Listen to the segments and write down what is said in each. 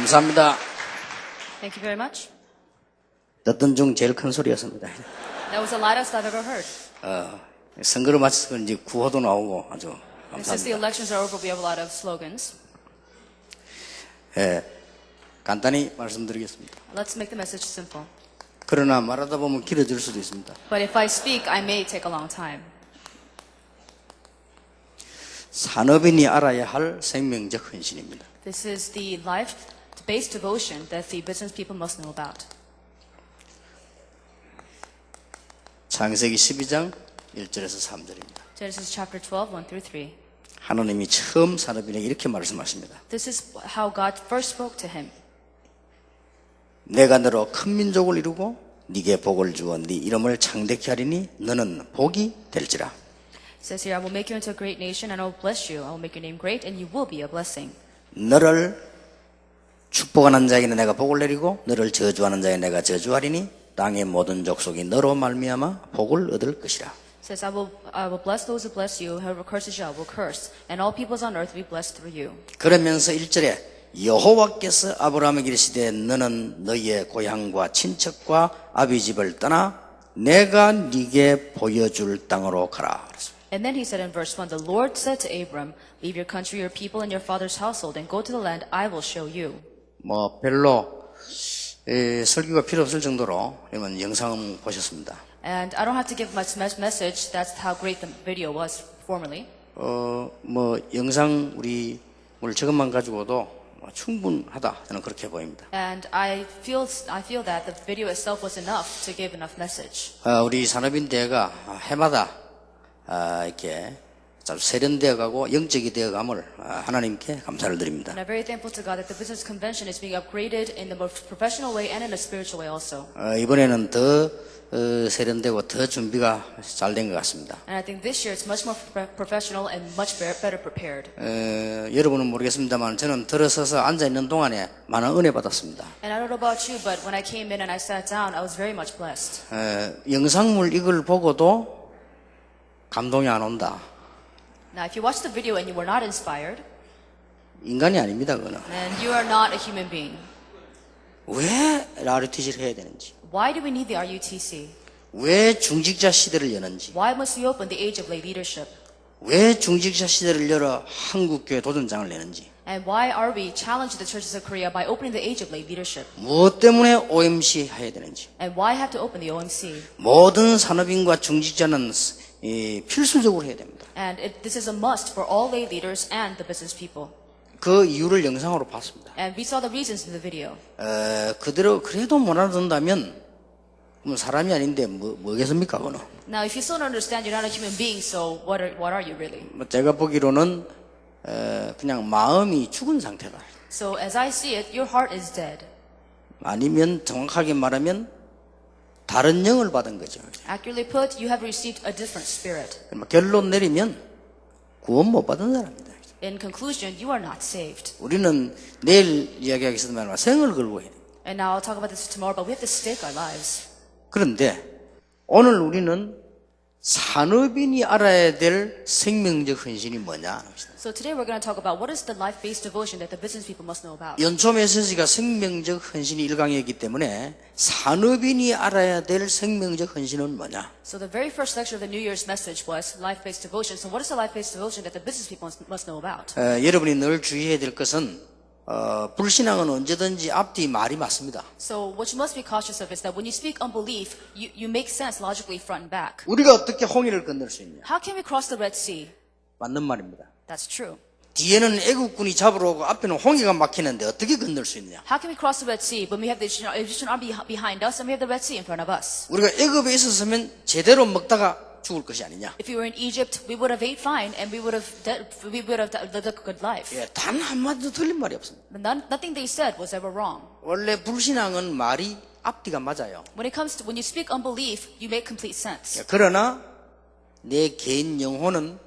감사합니다. Thank you very much. 듣던 중 제일 큰 소리였습니다. That was the loudest I've ever heard. 선거를 마쳐서 이제 구호도 나오고 아주 And since the 감사합니다. elections are over, we have a lot of slogans. 예, 간단히 말씀드리겠습니다. Let's make the message simple. 그러나 말하다 보면 길어질 수도 있습니다. But if I speak, I may take a long time. 산업인이 알아야 할 생명적 헌신입니다. This is the life-based devotion that the business people must know about. 창세기 12장 1절에서 3절입니다. Genesis chapter 12, 1 through 3. 하나님이 처음 산업인에게 이렇게 말씀하십니다. This is how God first spoke to him. 내가 너로 큰 민족을 이루고 네게 복을 주어 네 이름을 창대케 하리니 너는 복이 될지라. It says here, I will make you into a great nation and I will bless you. I will make your name great and you will be a blessing. 너를 축복하는 자에게는 내가 복을 내리고 너를 저주하는 자에게 내가 저주하리니 땅의 모든 족속이 너로 말미암아 복을 얻을 것이라. It says, I will bless those who bless you. Whoever curses you, I will curse. And all peoples on earth will be blessed through you. 그러면서 1절에 여호와께서 아브라함에게 이르시되 너는 너희의 고향과 친척과 아비집을 떠나 내가 네게 보여줄 땅으로 가라. And then he said in verse 1, the Lord said to Abram, leave your country, your people, and your father's household, and go to the land I will show you. 뭐 별로 설교가 필요 없을 정도로 여러분 영상 보셨습니다. And I don't have to give much message. That's how great the video was formerly. 뭐 영상 우리 오늘 저것만 가지고도 충분하다 저는 그렇게 보입니다. And I feel that the video itself was enough to give enough message. 우리 산업인 대회가 해마다 이렇게 좀 세련되어 가고 영적이 되어 감을 하나님께 감사를 드립니다. And I'm very thankful to God that the business convention is being upgraded in the most professional way and in a spiritual way also. 이번에는 더 세련되고 더 준비가 잘 된 것 같습니다. And I think this year it's much more professional and much better prepared. 여러분은 모르겠습니다만 저는 들어서서 앉아 있는 동안에 많은 은혜 받았습니다. And I don't know about you, but when I came in and I sat down, I was very much blessed. 영상물 이걸 보고도 감동이 안 온다. Now, if you watched the video and you were not inspired, 인간이 아닙니다, 그거는. then you are not a human being. 왜 RUTC를 해야 되는지, Why do we need the RUTC? 왜 중직자 시대를 여는지, Why must we open the age of lay leadership? 왜 중직자 시대를 열어 한국교회 도전장을 내는지, And why are we challenging the churches of Korea by opening the age of lay leadership? 무엇 때문에 OMC 해야 되는지, And why have to open the OMC? 모든 산업인과 중직자는 필수적으로 해야 됩니다. And this is a must for all lay leaders and the business people. 그 이유를 영상으로 봤습니다. And we saw the reasons in the video. 그대로 그래도 못 알아듣는다면 그럼 사람이 아닌데 뭐겠습니까, 그거는? Now, if you still don't understand, you're not a human being, so what are you really? 제가 보기로는 그냥 마음이 죽은 상태다. So as I see it, your heart is dead. 아니면 정확하게 말하면 다른 영을 받은 거죠. Accurately put, you have received a different spirit. 결론 내리면 구원 못 받은 사람입니다. In conclusion, you are not saved. 우리는 내일 이야기하겠습니다만 생을 걸고 해야 돼요. And now I'll talk about this tomorrow, but we have to stake our lives. 그런데 오늘 우리는 산업인이 알아야 될 생명적 헌신이 뭐냐. So today we're going to talk about what is the life-based devotion that the business people must know about. 연초 메시지가 생명적 헌신이 1강이었기 때문에 산업인이 알아야 될 생명적 헌신은 뭐냐. So the very first lecture of the New Year's message was life-based devotion. So what is the life-based devotion that the business people must know about? 여러분이 늘 주의해야 될 것은 불신앙은 언제든지 앞뒤 말이 맞습니다. So what you must be cautious of is that when you speak unbelief, you make sense logically front and back. 우리가 어떻게 홍해를 건널 수 있냐? How can we cross the Red Sea? 맞는 말입니다. That's true. 뒤에는 애국군이 잡으러 오고 앞에는 홍해가 막히는데 어떻게 건널 수 있냐? How can we cross the Red Sea when we have the Egyptian army behind us and we have the Red Sea in front of us? 우리가 애굽에 있었으면 제대로 먹다가 죽을 것이 아니냐? If we were in Egypt, we would have ate fine and we would have lived a good life. 예, 단 한마디도 틀린 말이 없습니다. But nothing they said was ever wrong. 원래 불신앙은 말이 앞뒤가 맞아요. When you speak unbelief, you make complete sense. 예, 그러나 내 개인 영혼은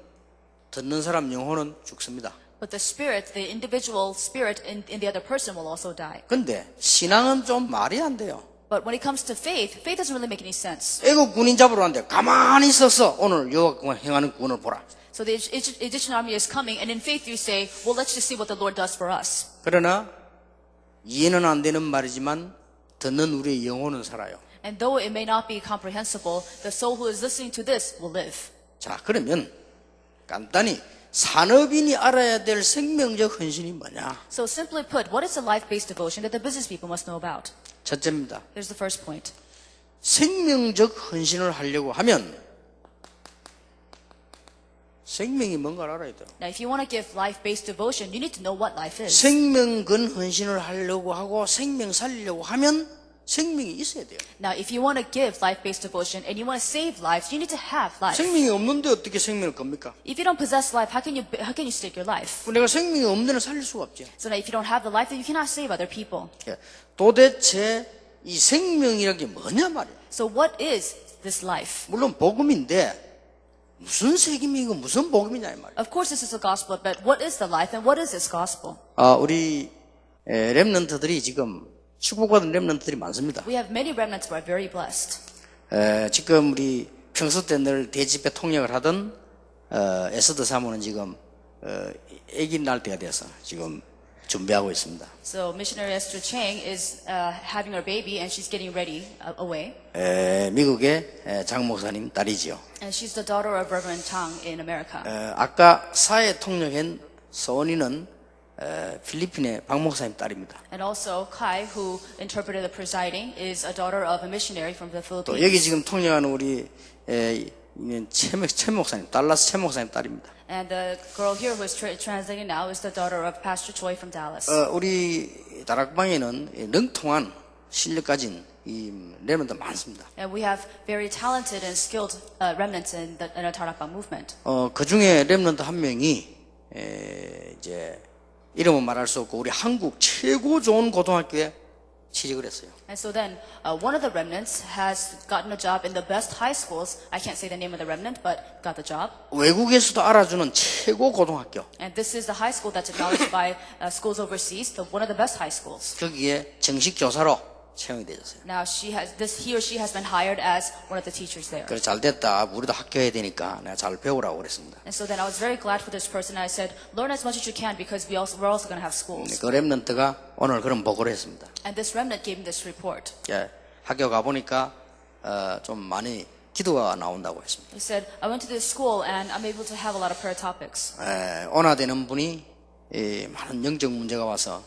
듣는 사람 영혼은 죽습니다. But the spirit, the individual spirit in the other person will also die. 근데 신앙은 좀 말이 안 돼요. But when it comes to faith doesn't really make any sense. 애국 군인 잡으러 왔는데 가만히 있어서 오늘 여호와가 행하는 구원을 보라. So the Egyptian army is coming, and in faith you say, well, let's just see what the Lord does for us. 그러나 이해는 안 되는 말이지만 듣는 우리의 영혼은 살아요. And though it may not be comprehensible, the soul who is listening to this will live. 자, 그러면 간단히 산업인이 알아야 될 생명적 헌신이 뭐냐? So simply put, what is the life-based devotion that the business people must know about? 첫째입니다. Here's the first point. 생명적 헌신을 하려고 하면 생명이 뭔가를 알아야 돼요. Now, if you want to give life-based devotion, you need to know what life is. 생명근 헌신을 하려고 하고 생명 살리려고 하면 생명이 있어야 돼요. Now, if you want to give life-based devotion and you want to save lives, you need to have life. 생명이 없는데 어떻게 생명을 겁니까? If you don't possess life, how can you stake your life? 내가 생명이 없는 데는 살릴 수가 없죠. So now, if you don't have the life, then you cannot save other people. 도대체 이 생명이라는 게 뭐냐 말이에요. So what is this life? 물론 복음인데 무슨 책임이고 무슨 복음이냐 이 말이에요. Of course, this is the gospel, but what is the life and what is this gospel? 우리 렘넌트들이 지금 축복받은 렘넌트들이 많습니다. We have many remnants who are very blessed. 지금 우리 평소 때 늘 대집회 통역을 하던 에스더 사모는 지금 아기 낳을 때가 돼서 지금 준비하고 있습니다. So missionary Esther Chang is having her baby and she's getting ready away. 미국의 장 목사님 딸이지요. And she's the daughter of Reverend Tang in America. 아까 사회 통역한 서원이는 필리핀의 박 목사님 딸입니다. And also Kai, who interpreted the presiding, is a daughter of a missionary from the 또 Philippines. 여기 지금 통역하는 우리 최 목사님, 달라스 최 목사님 딸입니다. And the girl here who is translating now is the daughter of Pastor Choi from Dallas. 우리 다락방에는 능통한 실력 가진 이 렘넌트 많습니다. And we have very talented and skilled remnants in the Tarakbang movement. 그 중에 렘넌트 한 명이 이제 이름은 말할 수 없고 우리 한국 최고 좋은 고등학교에 취직을 했어요. And so then, one of the remnants has gotten a job in the best high schools. I can't say the name of the remnant, but got the job. 외국에서도 알아주는 최고 고등학교. And this is the high school that's acknowledged by schools overseas, one of the best high schools. 거기에 정식 교사로 채용이 되었어요. Now he or she has been hired as one of the teachers there. 그래 잘 됐다. 우리도 학교해야 되니까 내가 잘 배우라고 그랬습니다. And so then I was very glad for this person. I said, learn as much as you can because we're also going to have schools. 그 렘넌트가 오늘 그런 보고를 했습니다. And this remnant gave me this report. 학교 가보니까 좀 많이 기도가 나온다고 했습니다. He said, I went to this school and I'm able to have a lot of prayer topics. 온화되는 분이 많은 영적 문제가 와서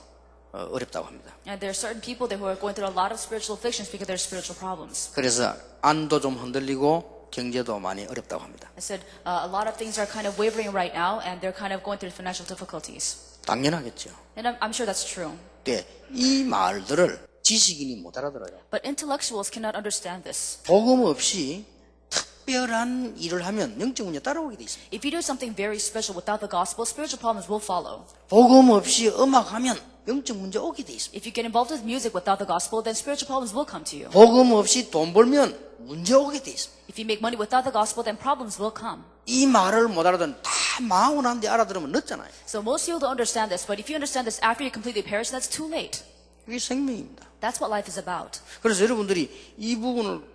어렵다고 합니다. And there are certain people there who are going through a lot of spiritual afflictions because of their spiritual problems. 그래서 안도 좀 흔들리고 경제도 많이 어렵다고 합니다. I said, a lot of things are kind of wavering right now and they're kind of going through financial difficulties. 당연하겠죠. And I'm sure that's true. 네, 이 말들을 지식인이 못 알아들어요. But intellectuals cannot understand this. 복음 없이 특별한 일을 하면 영적 문제 따라오게 돼 있습니다. If you do something very special without the gospel, spiritual problems will follow. 복음 없이 음악하면 영적 문제 오게 돼 있습니다. If you get involved with music without the gospel, then spiritual problems will come to you. 복음 없이 돈 벌면 문제 오게 돼 있습니다. If you make money without the gospel, then problems will come. 이 말을 못 알아듣는 다 망하고 난 뒤에 알아들으면 늦잖아요. So most people don't understand this, but if you understand this after you completely perish, that's too late. 이게 생명입니다. That's what life is about. 그래서 여러분들이 이 부분을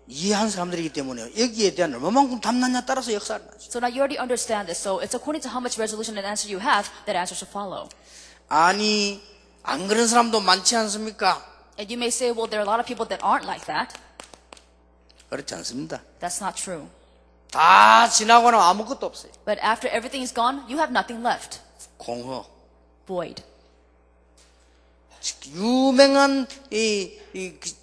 이해한 사람들이기 때문에 여기에 대한 얼마만큼 담났냐 따라서 역사를 나죠. So now you already understand this, so it's according to how much resolution and answer you have that answer should follow. 아니 안 그런 사람도 많지 않습니까? And you may say, well, there are a lot of people that aren't like that. 그렇지 않습니다. That's not true. 다 지나고 나면 아무것도 없어요. But after everything is gone, you have nothing left. 공허. Void. 유명한 이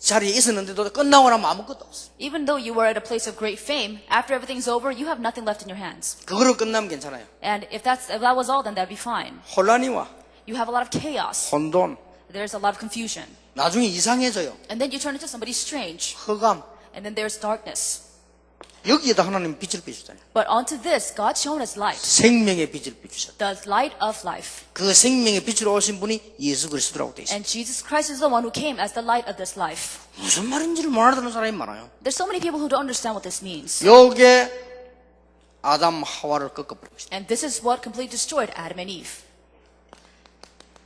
자리에 있었는데도 끝나고 나면 아무것도 없어요. Even though you were at a place of great fame, after everything's over, you have nothing left in your hands. 그거로 끝나면 괜찮아요. And if that was all, then that'd be fine. 혼란이 와. You have a lot of chaos. 혼돈. There's a lot of confusion. 나중에 이상해져요. And then you turn into somebody strange. 흑암. And then there's darkness. 여기에다 하나님 빛을 비추잖아요. But onto this, God shone us light. 생명의 빛을 비추셨다. The light of life. 그 생명의 빛으로 오신 분이 예수 그리스도라고 돼 있어요. And Jesus Christ is the one who came as the light of this life. 무슨 말인지를 못 알아듣는 사람이 많아요. There's so many people who don't understand what this means. 요게 아담 하와를 꺾어버렸어요. And this is what completely destroyed Adam and Eve.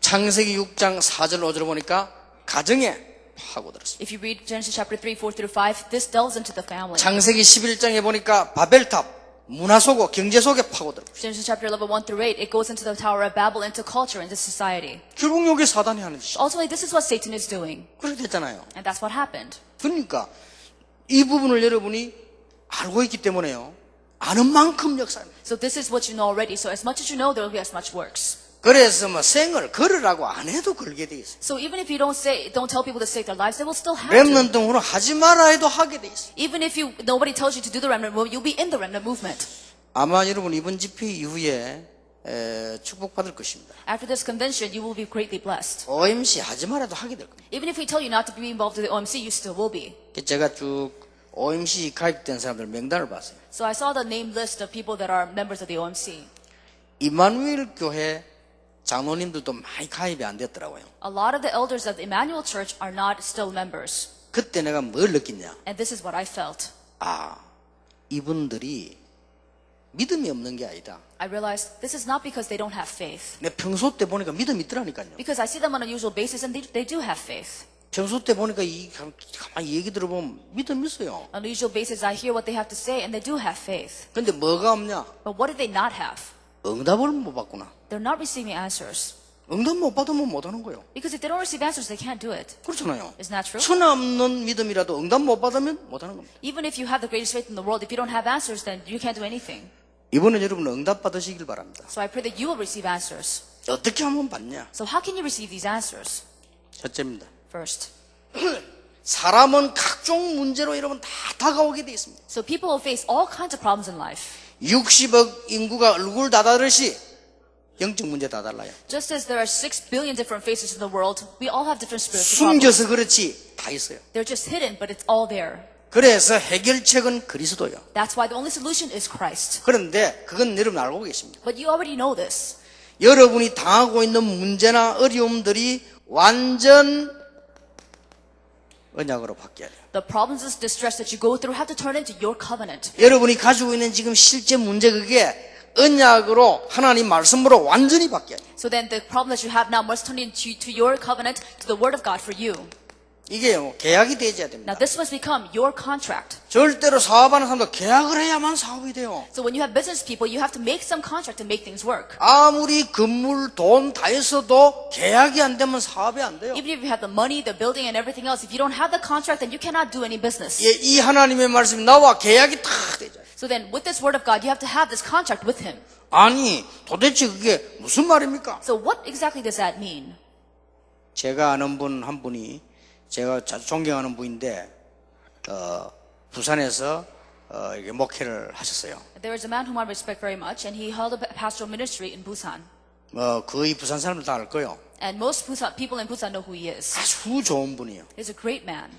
창세기 6장 4절 5절을 보니까 가정에 파고들었어요. If you read Genesis chapter 3, 4 through 5, this delves into the family. 창세기 11장에 보니까 바벨탑 문화 속고 경제 속에 파고들고 Genesis chapter 11, 1 through 8, it goes into the Tower of Babel, into culture, into society. 결국 이게 사단이 하는 짓이죠. Ultimately, this is what Satan is doing. 그렇게 됐잖아요. And that's what happened. 그러니까 이 부분을 여러분이 알고 있기 때문에요. 아는 만큼 역사입니다. So this is what you know already. So as much as you know, there will be as much works. 그래서 뭐 생을 걸으라고 안 해도 걸게 돼 있어요. So even if you don't tell people to save their lives, they will still have to. 렘넌트 등으로 하지 마라 해도 하게 돼 있어요. Even if nobody tells you to do the remnant movement, you'll be in the remnant movement. 아마 여러분 이번 집회 이후에 축복받을 것입니다. After this convention, you will be greatly blessed. OMC 하지 마라도 하게 될 겁니다. Even if we tell you not to be involved in the OMC, you still will be. 제가 쭉 OMC 가입된 사람들 명단을 봤어요. So I saw the name list of people that are members of the OMC. 이마누엘 교회 장로님들도 많이 가입이 안 됐더라고요. A lot of the elders of the Emmanuel Church are not still members. 그때 내가 뭘 느꼈냐? And this is what I felt. 아, 이분들이 믿음이 없는 게 아니다. I realized this is not because they don't have faith. 내 평소 때 보니까 믿음이 있더라니까요. Because I see them on a usual basis and they do have faith. 평소 때 보니까 가만히 얘기 들어보면 믿음이 있어요. On a usual basis, I hear what they have to say and they do have faith. 근데 뭐가 없냐? But what do they not have? 응답을 못 받구나. They're not receiving answers. 응답 못 받으면 못 하는 거예요. Because if they don't receive answers, they can't do it. 그렇잖아요. Isn't that true? 천하 없는 믿음이라도 응답 못 받으면 못 하는 겁니다. Even if you have the greatest faith in the world, if you don't have answers, then you can't do anything. 이번에 여러분 응답 받으시길 바랍니다. So I pray that you will receive answers. 어떻게 하면 받냐? So how can you receive these answers? 첫째입니다. First. 사람은 각종 문제로 여러분 다 다가오게 돼 있습니다. So people will face all kinds of problems in life. 60억 인구가 얼굴 다 다르시 영적 문제 다 달라요. Just as there are 6 billion different faces in the world, we all have different spiritual problems. 숨겨서 그렇지 다 있어요. They're just hidden, but it's all there. 그래서 해결책은 그리스도예요. That's why the only solution is Christ. 그런데 그건 여러분 알고 계십니다. But you already know this. 여러분이 당하고 있는 문제나 어려움들이 완전 언약으로 바뀌어야 돼요. The problems and distress that you go through have to turn into your covenant. 여러분이 가지고 있는 지금 실제 문제 그게 언약으로 하나님 말씀으로 완전히 바뀌어야 돼요. So then the problem that you have now must turn into to your covenant, to the word of God for you. 이게요 계약이 되어야 됩니다. Now this must become your contract. 절대로 사업하는 사람도 계약을 해야만 사업이 돼요. So when you have business people, you have to make some contract to make things work. 아무리 건물 돈 다 있어도 계약이 안 되면 사업이 안 돼요. Even if you have the money, the building, and everything else, if you don't have the contract, then you cannot do any business. 예, 이 하나님의 말씀이 나와 계약이 다 되죠. So then with this word of God, you have to have this contract with Him. 아니 도대체 그게 무슨 말입니까? So what exactly does that mean? 제가 아는 분 한 분이 제가 자주 존경하는 분인데 부산에서 이게 목회를 하셨어요. There is a man whom I respect very much, and he held a pastoral ministry in Busan. 거의 부산 사람들 다 알 거예요. And most Busan, people in Busan know who he is. 아주 좋은 분이에요. He's a great man.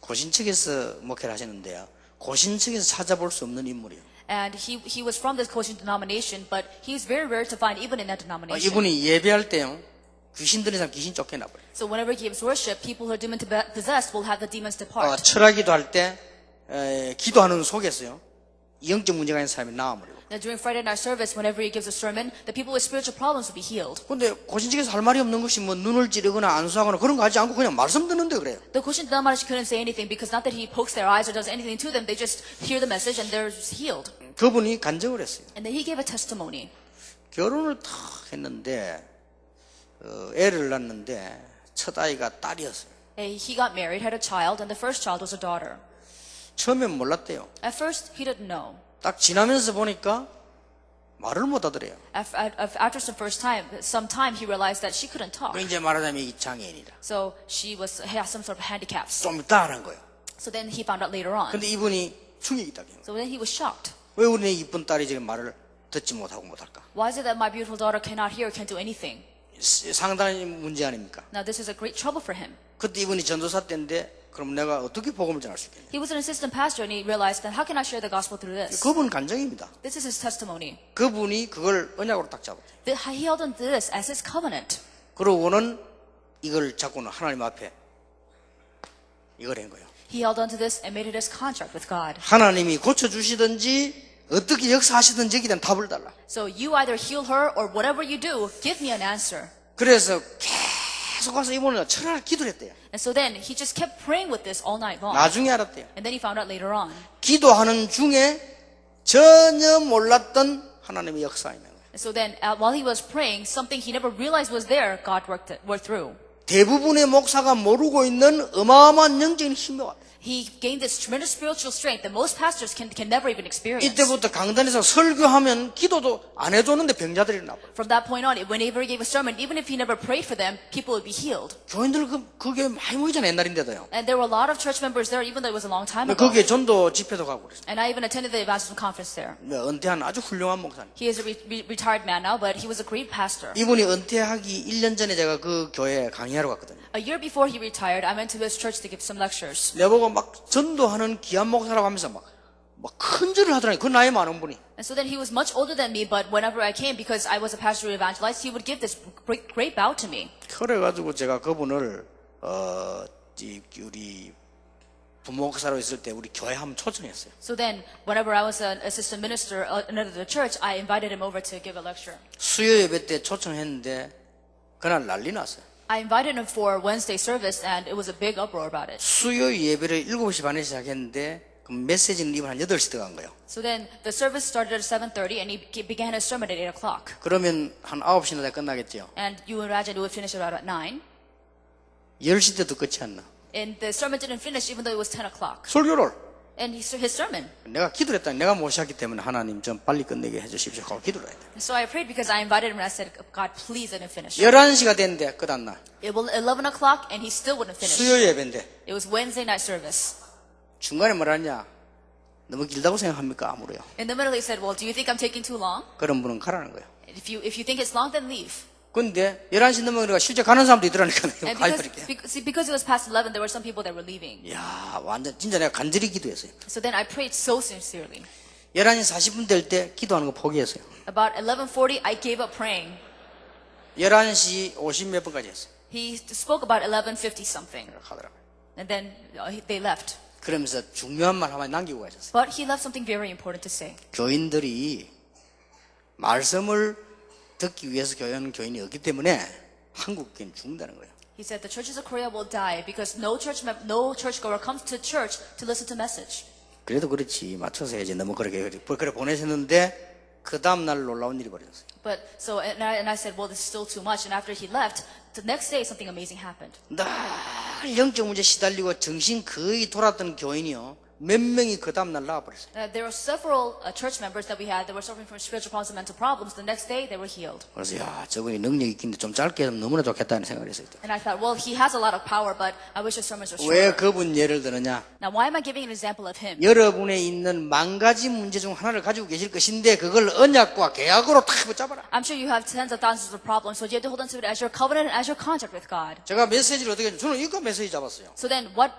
고신측에서 목회를 하셨는데요. 고신측에서 찾아볼 수 없는 인물이에요. And he was from this Koshin denomination, but he's very rare to find even in that denomination. 이분이 예배할 때요. 귀신 들린 사람 귀신 쫓겨나버려요. So whenever he gives worship, people who are demon possessed will have the demons depart. 철학기도 할 때 기도하는 속에서요. 영적 문제가 있는 사람이 나와버리고. Now during Friday night service, whenever he gives a sermon, the people with spiritual problems will be healed. 근데 고신측에서 할 말이 없는 것이 뭐 눈을 찌르거나 안수하거나 그런 거 하지 않고 그냥 말씀 듣는데 그래요. The Koshin denomination couldn't say anything because not that he pokes their eyes or does anything to them, they just hear the message and they're just healed. 그분이 간증을 했어요. And then he gave a testimony. 결혼을 탁 했는데 애를 낳는데 첫 아이가 딸이었어요. He got married, had a child, and the first child was a daughter. 처음엔 몰랐대요. At first, he didn't know. 딱 지나면서 보니까 말을 못 하더래요. After some time, he realized that she couldn't talk. 이제 말하자면 이 장애인이다. So she had some sort of handicaps. 좀 이따 하는 거예요. So then he found out later on. 근데 이분이 충격이 딱. So then he was shocked. 왜 우리 이쁜 딸이 지금 말을 듣지 못하고 못할까? Why is it that my beautiful daughter cannot hear, can't do anything? 상당히 문제 아닙니까? Now this is a great trouble for him. 그때 이분이 전도사 때인데 그럼 내가 어떻게 복음을 전할 수 있겠냐? He was an assistant pastor and he realized that how can I share the gospel through this? 그분 간증입니다. This is his testimony. 그분이 그걸 언약으로 딱 잡았대요. He held on to this as his covenant. 그러고는 이걸 잡고는 하나님 앞에 이걸 한 거예요. He held on to this and made it his contract with God. 하나님이 고쳐주시든지 어떻게 역사하시든지 여기에 대한 답을 달라. So you either heal her or whatever you do, give me an answer. 그래서 계속 가서 이번에 철학을 기도를 했대요. And so then he just kept praying with this all night long. 나중에 알았대요. And then he found out later on. 기도하는 중에 전혀 몰랐던 하나님의 역사입니다. And so then, while he was praying, something he never realized was there, God worked through. 대부분의 목사가 모르고 있는 어마어마한 영적인 힘이 왔다. He gained this tremendous spiritual strength that most pastors can never even experience. 이때부터 강단에서 설교하면 기도도 안 해줬는데 병자들이 나버려. From that point on, whenever he gave a sermon, even if he never prayed for them, people would be healed. 교인들 그게 많이 모이잖아 옛날인데도요. And there were a lot of church members there, even though it was a long time ago. 거기에 전도 집회도 가고 그랬어요. And I even attended the evangelism conference there. 은퇴한 아주 훌륭한 목사님. He is a retired man now, but he was a great pastor. 이분이 은퇴하기 1년 전에 제가 그 교회에 강의하러 갔거든요. A year before he retired, I went to his church to give some lectures. 내보고 막 전도하는 귀한 목사라고 하면서 막 큰 절을 하더라니. 그 나이 많은 분이. And so then he was much older than me, but whenever I came, because I was a pastor who evangelized, he would give this great bow to me. 그래가지고 제가 그분을 우리 부목사로 있을 때 우리 교회 한번 초청했어요. So then, whenever I was an assistant minister under the church, I invited him over to give a lecture. 수요 예배 때 초청했는데 그날 난리 났어요. I invited him for Wednesday service, and it was a big uproar about it. 수요 예배를 7시 반에 시작했는데 그 메시지는 이분 한 8시 들어간 거예요. So then, the service started at 7:30, and he began his sermon at 8 o'clock. 그러면 한 9시나 다 끝나겠죠. And you imagine it would finish about at 9. 10시 때도 끝이 안 나. And the sermon didn't finish, even though it was 10 o'clock. 설교를. And his sermon. 내가 기도를 했다니 내가 모시기 때문에 하나님 좀 빨리 끝내게 해주십시오 하고 기도를 했다. So I prayed because I invited him, and I said, God, please let him finish. 11시가 됐는데 끝 안 나. It was 11 o'clock, and he still wouldn't finish. 수요 예배인데 It was Wednesday night service. 중간에 뭐라냐 너무 길다고 생각합니까? 아무래요. In the middle, he said, well, do you think I'm taking too long? 그런 분은 가라는 거예요. If you think it's long, then leave. 근데 11시 넘어가니까 실제 가는 사람도 있더라니까요. And 가입할게. because it was past 11, there were some people that were leaving. 이야 완전 진짜 내가 간절히 기도했어요. So then I prayed so sincerely. 11시 40분 될 때 기도하는 거 포기했어요. About 11:40, I gave up praying. 11시 50 몇 분까지 했어요. He spoke about 11:50 something. 하더라고요. And then they left. 그러면서 중요한 말 한마디 남기고 가셨어요. But he left something very important to say. 교인들이 말씀을 듣기 위해서 교회하는 교인이 없기 때문에 한국 교회는 죽는다는 거예요. He said the churches of Korea will die because no churchgoer comes to church to listen to message. 그래도 그렇지 맞춰서 해야지 너무 그렇게 보내셨는데 그 다음 날 놀라운 일이 벌어졌어요. But so and I said, well, this is still too much. And after he left, the next day something amazing happened. 늘 영적 문제 시달리고 정신 거의 돌았던 교인이요. 몇 명이 그 다음 날 나와버렸어요. There were several church members that we had that were suffering from spiritual problems and mental problems. The next day, they were healed. 그래서 야 저분이 능력이 있긴데 좀 짧게 하면 너무나 좋겠다는 생각을 했어요. And I thought, well, he has a lot of power, but I wish his sermons were 왜 shorter. 그분 예를 들느냐? Now, why am I giving an example of him? 여러분에 있는 만 가지 문제 중 하나를 가지고 계실 것인데 그걸 언약과 계약으로 탁 붙잡아라. I'm sure you have tens of thousands of problems, so you have to hold on to it as your covenant and as your contract with God. 제가 메시지를 어떻게 했냐면 저는 이거 메시지 잡았어요. So then, what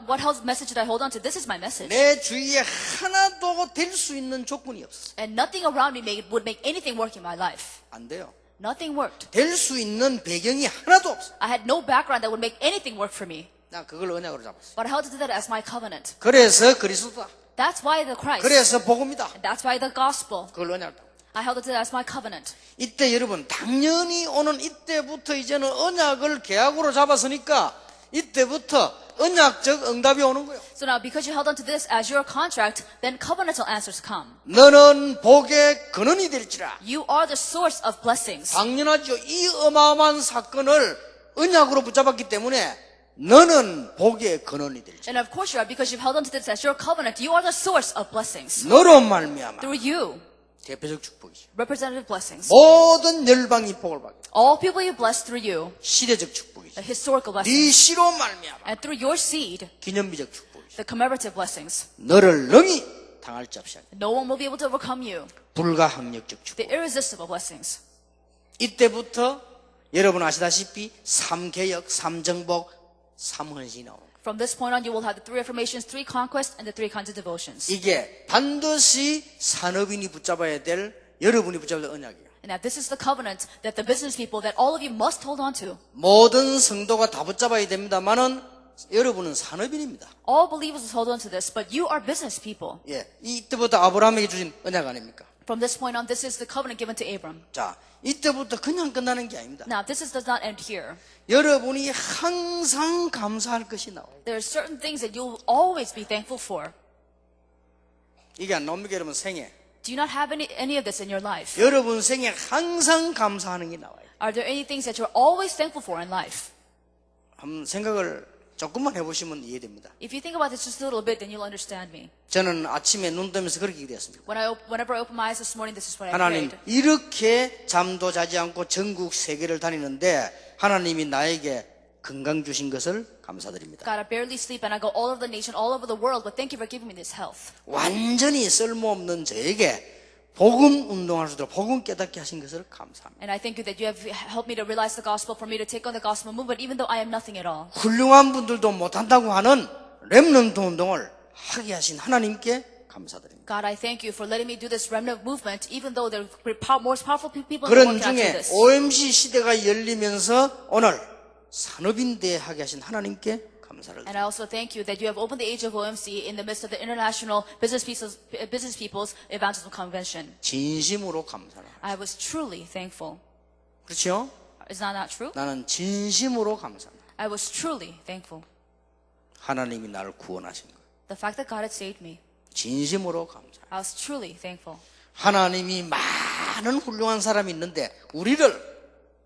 message did I hold on to? This is my message. 내 주위에 하나도 될 수 있는 조건이 없어. And nothing around me would make anything work in my life. 안 돼요. Nothing worked. 될 수 있는 배경이 하나도 없어. I had no background that would make anything work for me. 나 그걸 언약으로 잡았어. But I held to that as my covenant. 그래서 그리스도다. That's why the Christ. 그래서 복음이다. And that's why the gospel. 그걸 언약으로. I held it as my covenant. 이때 여러분 당연히 오는 이때부터 이제는 언약을 계약으로 잡았으니까 이때부터 언약적 응답이 오는 거예요. So now, because you held on to this as your contract, then covenantal answers come. 너는 복의 근원이 될지라. You are the source of blessings. 당연하죠. 이 어마어마한 사건을 언약으로 붙잡았기 때문에 너는 복의 근원이 될지라. And of course you are, because you've held on to this as your covenant. You are the source of blessings. 너로 말미암아 Through you, 대표적 축복이죠. representative blessings. 모든 열방이 복을 받게. All people you bless through you, 시대적 축복이죠. the historical 네 blessings. 씨로 말미암아 And through your seed, 기념비적 축복이죠. the commemorative blessings. 너를 능히 당할 잡시 하니 No one will be able to overcome you. 불가항력적 축복. The irresistible blessings. 이때부터 여러분 아시다시피 3개역, 3정복, 3헌신이 나옵니다. From this point on, you will have the 3 affirmations, 3 conquests, and the 3 kinds of devotions. 이게 반드시 산업인이 붙잡아야 될 여러분이 붙잡아야 될 언약이에요. And now this is the covenant that the business people, that all of you must hold on to. 모든 성도가 다 붙잡아야 됩니다만은 여러분은 산업인입니다. All believers hold on to this, but you are business people. 예, 이때부터 아브라함에게 주신 언약 아닙니까? From this point on, this is the covenant given to Abram. 자, 이때부터 그냥 끝나는 게 아닙니다. Now, this does not end here. 여러분이 항상 감사할 것이 나와요. There are certain things that you'll always be thankful for. 이게 안 나옵니까, 여러분 생애? Do you not have any of this in your life? 여러분 생에 항상 감사하는 게 나와요. Are there any things that you're always thankful for in life? 한번 생각을 조금만 해보시면 이해됩니다. If you think about this just a little bit, then you'll understand me. 저는 아침에 눈 뜨면서 그렇게 기도했습니다. Whenever I open my eyes this morning, this is what I 하나님, prayed. 이렇게 잠도 자지 않고 전국 세계를 다니는데 하나님이 나에게 건강 주신 것을 감사드립니다. God, I barely sleep and I go all over the nation, all over the world, but thank you for giving me this health. 완전히 쓸모없는 저에게 복음 운동할 수 있도록 복음 깨닫게 하신 것을 감사합니다. And I thank you that you have helped me to realize the gospel, for me to take on the gospel movement, even though I am nothing at all. 훌륭한 분들도 못한다고 하는 렘넌트 운동을 하게 하신 하나님께 감사드립니다. God, I thank you for letting me do this remnant movement, even though there are most powerful people in the 그런 world cannot do 중에 this. OMC 시대가 열리면서 오늘 산업인대 하게 하신 하나님께 감사를 And I also thank you that you have opened the age of OMC in the midst of the International Business People's Evangelism Convention. 진심으로 감사합니다. I was truly thankful. 그렇죠? Is that not true? 나는 진심으로 감사합니다. I was truly thankful. 하나님이 나를 구원하신 것. The fact that God had saved me. 진심으로 감사합니다. I was truly thankful. 하나님이 많은 훌륭한 사람이 있는데 우리를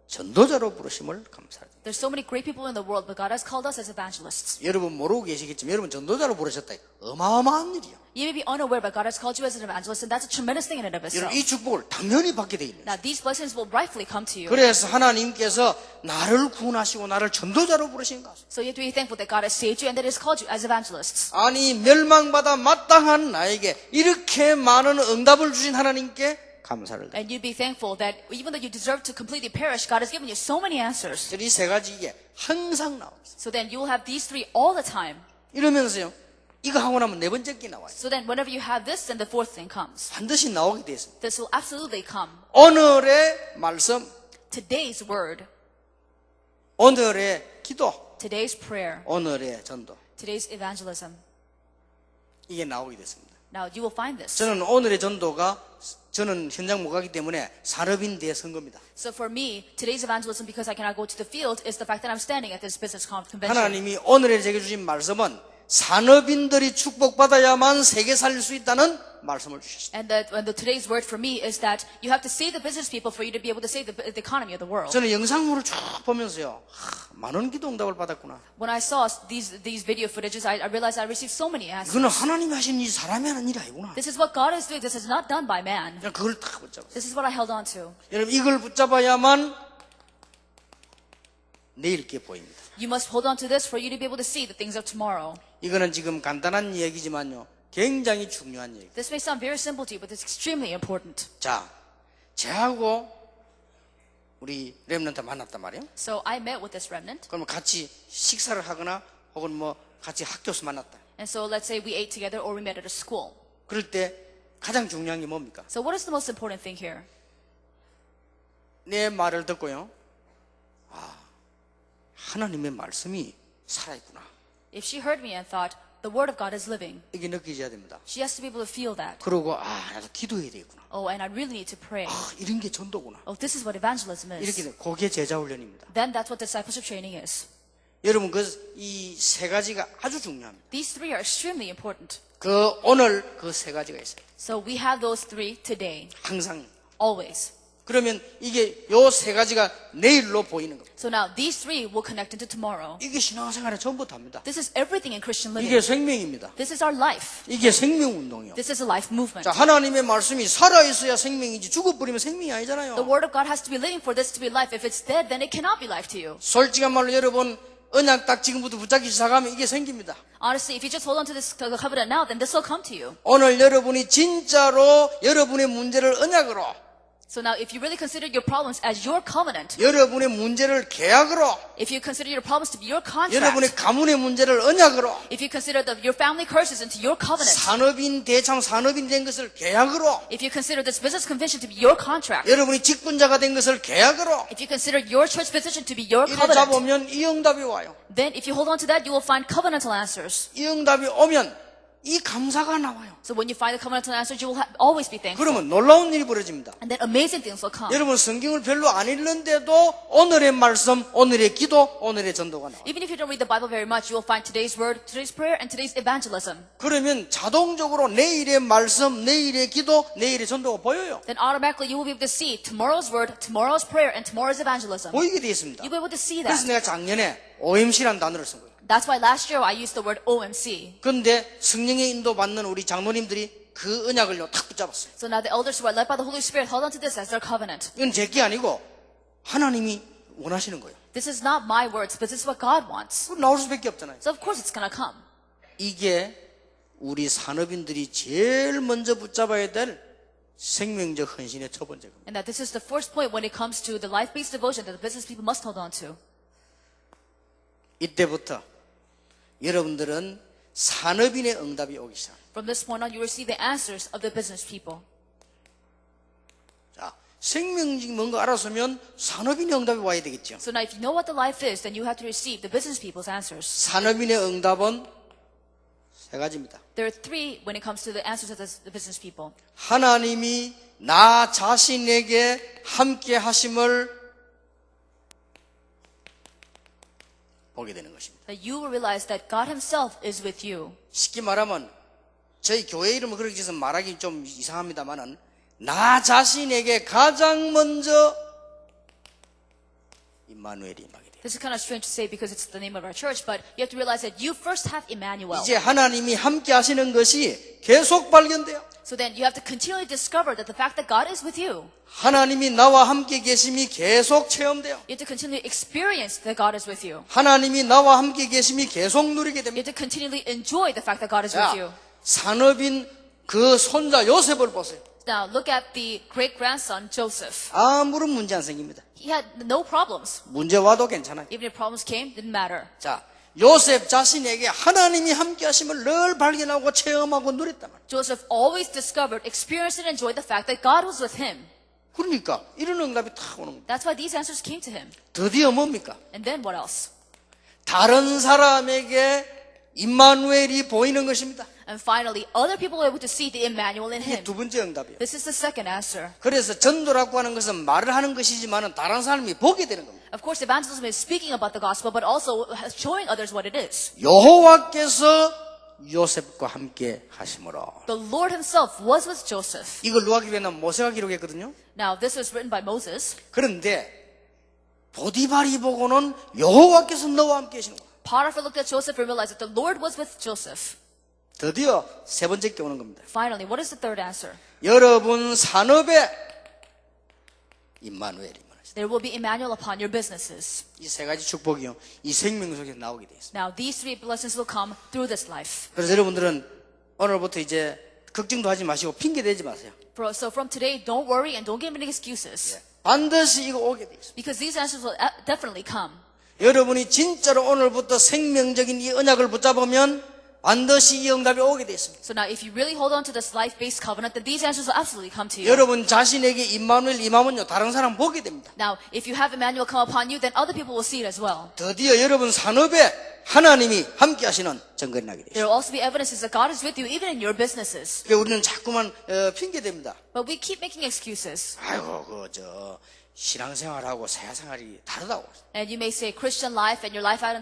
전도자로 부르심을 감사합니다. There's so many great people in the world, but God has called us as evangelists. 여러분 모르고 계시겠지만 여러분 전도자로 부르셨다. 어마어마한 일이야. You may be unaware, but God has called you as an evangelist, and that's a tremendous thing in and of itself. 여러분 이 축복을 당연히 받게 돼 있는. Now, these blessings will rightfully come to you. 그래서 하나님께서 나를 구원하시고 나를 전도자로 부르신 것. So you have to be thankful that God has saved you and that He has called you as evangelists. 아니 멸망받아 마땅한 나에게 이렇게 많은 응답을 주신 하나님께 감사를 드립니다. And you'd be thankful that even though you deserve to completely perish, God has given you so many answers. 이 세 가지 이게 항상 나옵니다. So then you will have these three all the time. 이러면서요. 이거 하고 나면 네 번째 게 나와요. So then whenever you have this, then the fourth thing comes. 반드시 나오게 돼 있습니다. This will absolutely come. 오늘의 말씀, Today's word, 오늘의 기도, today's prayer, 오늘의 전도. today's evangelism. 이게 나오게 됐습니다. Now you will find this. 저는 오늘의 전도가 저는 현장 못 가기 때문에 산업인대에 선 겁니다. So for me, today's evangelism, because I cannot go to the field, is the fact that I'm standing at this business convention. 하나님이 오늘에 제게 주신 말씀은 산업인들이 축복받아야만 세계 살릴 수 있다는 말씀을 주셨습니다. And today's word for me is that you have to save the business people for you to be able to save the economy of the world. 저는 영상물을 쭉 보면서요. 많은 기도 응답을 받았구나. When I saw these video footages, I realized I received so many answers. 이거는 하나님이 하신 일, 사람이 하는 일이 아니구나. This is what God is doing. This is not done by man. 그냥 그걸 딱 붙잡았어요. This is what I held on to. 여러분 이걸 붙잡아야만 내일 게 보입니다. You must hold on to this for you to be able to see the things of tomorrow. 이거는 지금 간단한 얘기지만요. 굉장히 중요한 얘기. This may sound very simple to you, but it's extremely important. 자, 저하고 우리 렘넌트 만났단 말이에요. So I met with this remnant. 그러면 같이 식사를 하거나 혹은 뭐 같이 학교에서 만났다. And so let's say we ate together or we met at a school. 그럴 때 가장 중요한 게 뭡니까? So what is the most important thing here? 내 말을 듣고요. 하나님의 말씀이 살아있구나. If she heard me and thought, the word of God is living, 이게 느껴져야 됩니다. she has to be able to feel that. 그러고 나도 기도해야 되겠구나. Oh, and I really need to pray. 이런 게 전도구나. Oh, this is what evangelism 이렇게 is. 돼. 그게 제자 훈련입니다. Then that's what discipleship training is. 여러분 이 세 가지가 아주 중요합니다. These three are extremely important. 오늘 그 세 가지가 있어요. So we have those three today, 항상. always. 그러면 이게 요 세 가지가 내일로 보이는 겁니다. So now these three will connect into tomorrow. 이게 신앙생활의 전부터입니다. This is everything in Christian living. 이게 생명입니다. This is our life. 이게 생명운동이요. This is a life movement. 자, 하나님의 말씀이 살아있어야 생명이지 죽어버리면 생명이 아니잖아요. The word of God has to be living for this to be life. If it's dead, then it cannot be life to you. 솔직한 말로 여러분 언약 딱 지금부터 붙잡기 시작하면 이게 생깁니다. Honestly, if you just hold on to this to the covenant now, then this will come to you. 오늘 여러분이 진짜로 여러분의 문제를 언약으로 So now, if you really consider your problems as your covenant, 여러분의 문제를 계약으로 if you consider your problems to be your 여러분의 contract, 가문의 문제를 언약으로 if you consider your family curses into your covenant, 산업인 대참 산업인 된 것을 계약으로 if you consider this business convention to be your contract, 여러분이 직분자가 된 것을 계약으로 if you consider your church position to be your 이래 covenant, 잡으면 이 응답이 와요. then if you hold on to that, you will find covenantal answers. 이 응답이 오면 이 감사가 나와요. So when you find the covenantal answer, you will always be thankful. 그러면 놀라운 일이 벌어집니다. And then amazing things will come. 여러분 성경을 별로 안 읽는데도 오늘의 말씀, 오늘의 기도, 오늘의 전도가 나와요. Even if you don't read the Bible very much, you will find today's word, today's prayer, and today's evangelism. 그러면 자동적으로 내일의 말씀, 내일의 기도, 내일의 전도가 보여요. Then automatically you will be able to see tomorrow's word, tomorrow's prayer, and tomorrow's evangelism. 보이게 되어 있습니다. You'll be able to see 그래서 that. 내가 작년에 OMC라는 단어를 쓴 거예요. That's why last year I used the word OMC. 그런데 성령의 인도 받는 우리 장로님들이 그 언약을요 탁 붙잡았어요. So now the elders who are led by the Holy Spirit hold on to this as their covenant. 이건 제 게 아니고 하나님이 원하시는 거예요. This is not my words, but this is what God wants. 그럼 나올 수밖에 없잖아요. So of course it's going to come. 이게 우리 산업인들이 제일 먼저 붙잡아야 될 생명적 헌신의 첫 번째 겁니다. And that this is the first point when it comes to the life-based devotion that the business people must hold on to. 이때부터 여러분들은 산업인의 응답이 오기 시작합니다. From this point on, you receive the answers of the business people. 자, 생명직 뭔가 알았으면 산업인의 응답이 와야 되겠죠. So now if you know what the life is, then you have to receive the business people's answers. 산업인의 응답은 세 가지입니다. There are three when it comes to the answers of the business people. 하나님이 나 자신에게 함께 하심을 보게 되는 것입니다. That you will realize that God himself is with you. 쉽게 말하면 저희 교회 이름을 그렇게 해서 말하기 좀 이상합니다만은 나 자신에게 가장 먼저 임마누엘이 임하게 돼요. This is kind of strange to say because it's the name of our church, but you have to realize that you first have Emmanuel. 이제 하나님이 함께 하시는 것이 계속 발견돼요. So then you have to continually discover that the fact that God is with you. 하나님이 나와 함께 계심이 계속 체험돼요. You have to continually experience that God is with you. 하나님이 나와 함께 계심이 계속 누리게 You 됩니다. have to continually enjoy the fact that God is 자, with you. 산업인 그 손자 요셉을 보세요. Now look at the great-grandson Joseph. 아무런 문제 안 생깁니다. He had no problems. 문제 와도 괜찮아요. Even if problems came, didn't matter. 자, 요셉 자신에게 하나님이 함께 하심을 늘 발견하고 체험하고 누렸단 말이에요. Joseph always discovered, experienced, and enjoyed the fact that God was with him. 그러니까 이런 응답이 탁 오는 겁니다. That's why these answers came to him. 드디어 뭡니까? And then what else? 다른 사람에게 임마누엘이 보이는 것입니다. And finally, other people were able to see the Emmanuel in 이게 him. 두 번째 응답이에요. This is the second answer. 그래서 전도라고 하는 것은 말을 하는 것이지만 다른 사람이 보게 되는 겁니다. Of course, evangelism is speaking about the gospel, but also showing others what it is. 여호와께서 요셉과 함께 하심으로. The Lord himself was with Joseph. 이걸 누가 기록했나? 모세가 기록했거든요. Now, this was written by Moses. 그런데 보디발이 보고는 여호와께서 너와 함께 계시는 거예요. Potiphar looked at Joseph and realized that the Lord was with Joseph. 드디어 세 번째 게 오는 겁니다. Finally, what is the third answer? 여러분 산업에 임마누엘이 임하시다. There will be Emmanuel upon your businesses. 이 세 가지 축복이요. 이 생명 속에 나오게 되어 있습니다. Now, these three blessings will come through this life. 그래서 여러분들은 오늘부터 이제 걱정도 하지 마시고 핑계 대지 마세요. So from today, don't worry and don't give any excuses. 반드시 이거 오게 되어 있습니다. Because these answers will definitely come. 여러분이 진짜로 오늘부터 생명적인 이 언약을 붙잡으면 반드시 이 응답이 오게 되어 있습니다. So now, if you really hold on to this life-based covenant, then these answers will absolutely come to you. 여러분 자신에게 임마누엘 임하면요 다른 사람 보게 됩니다. Now, if you have Emmanuel come upon you, then other people will see it as well. 드디어 여러분 산업에 하나님이 함께 하시는 증거가 나게 되어 있습니다. There will also be evidences that God is with you, even in your businesses. 그러니까 우리는 자꾸만 핑계 댑니다. But we keep making excuses. 아이고 그 신앙생활하고 세상생활이 다르다고. And you may say Christian life and your life out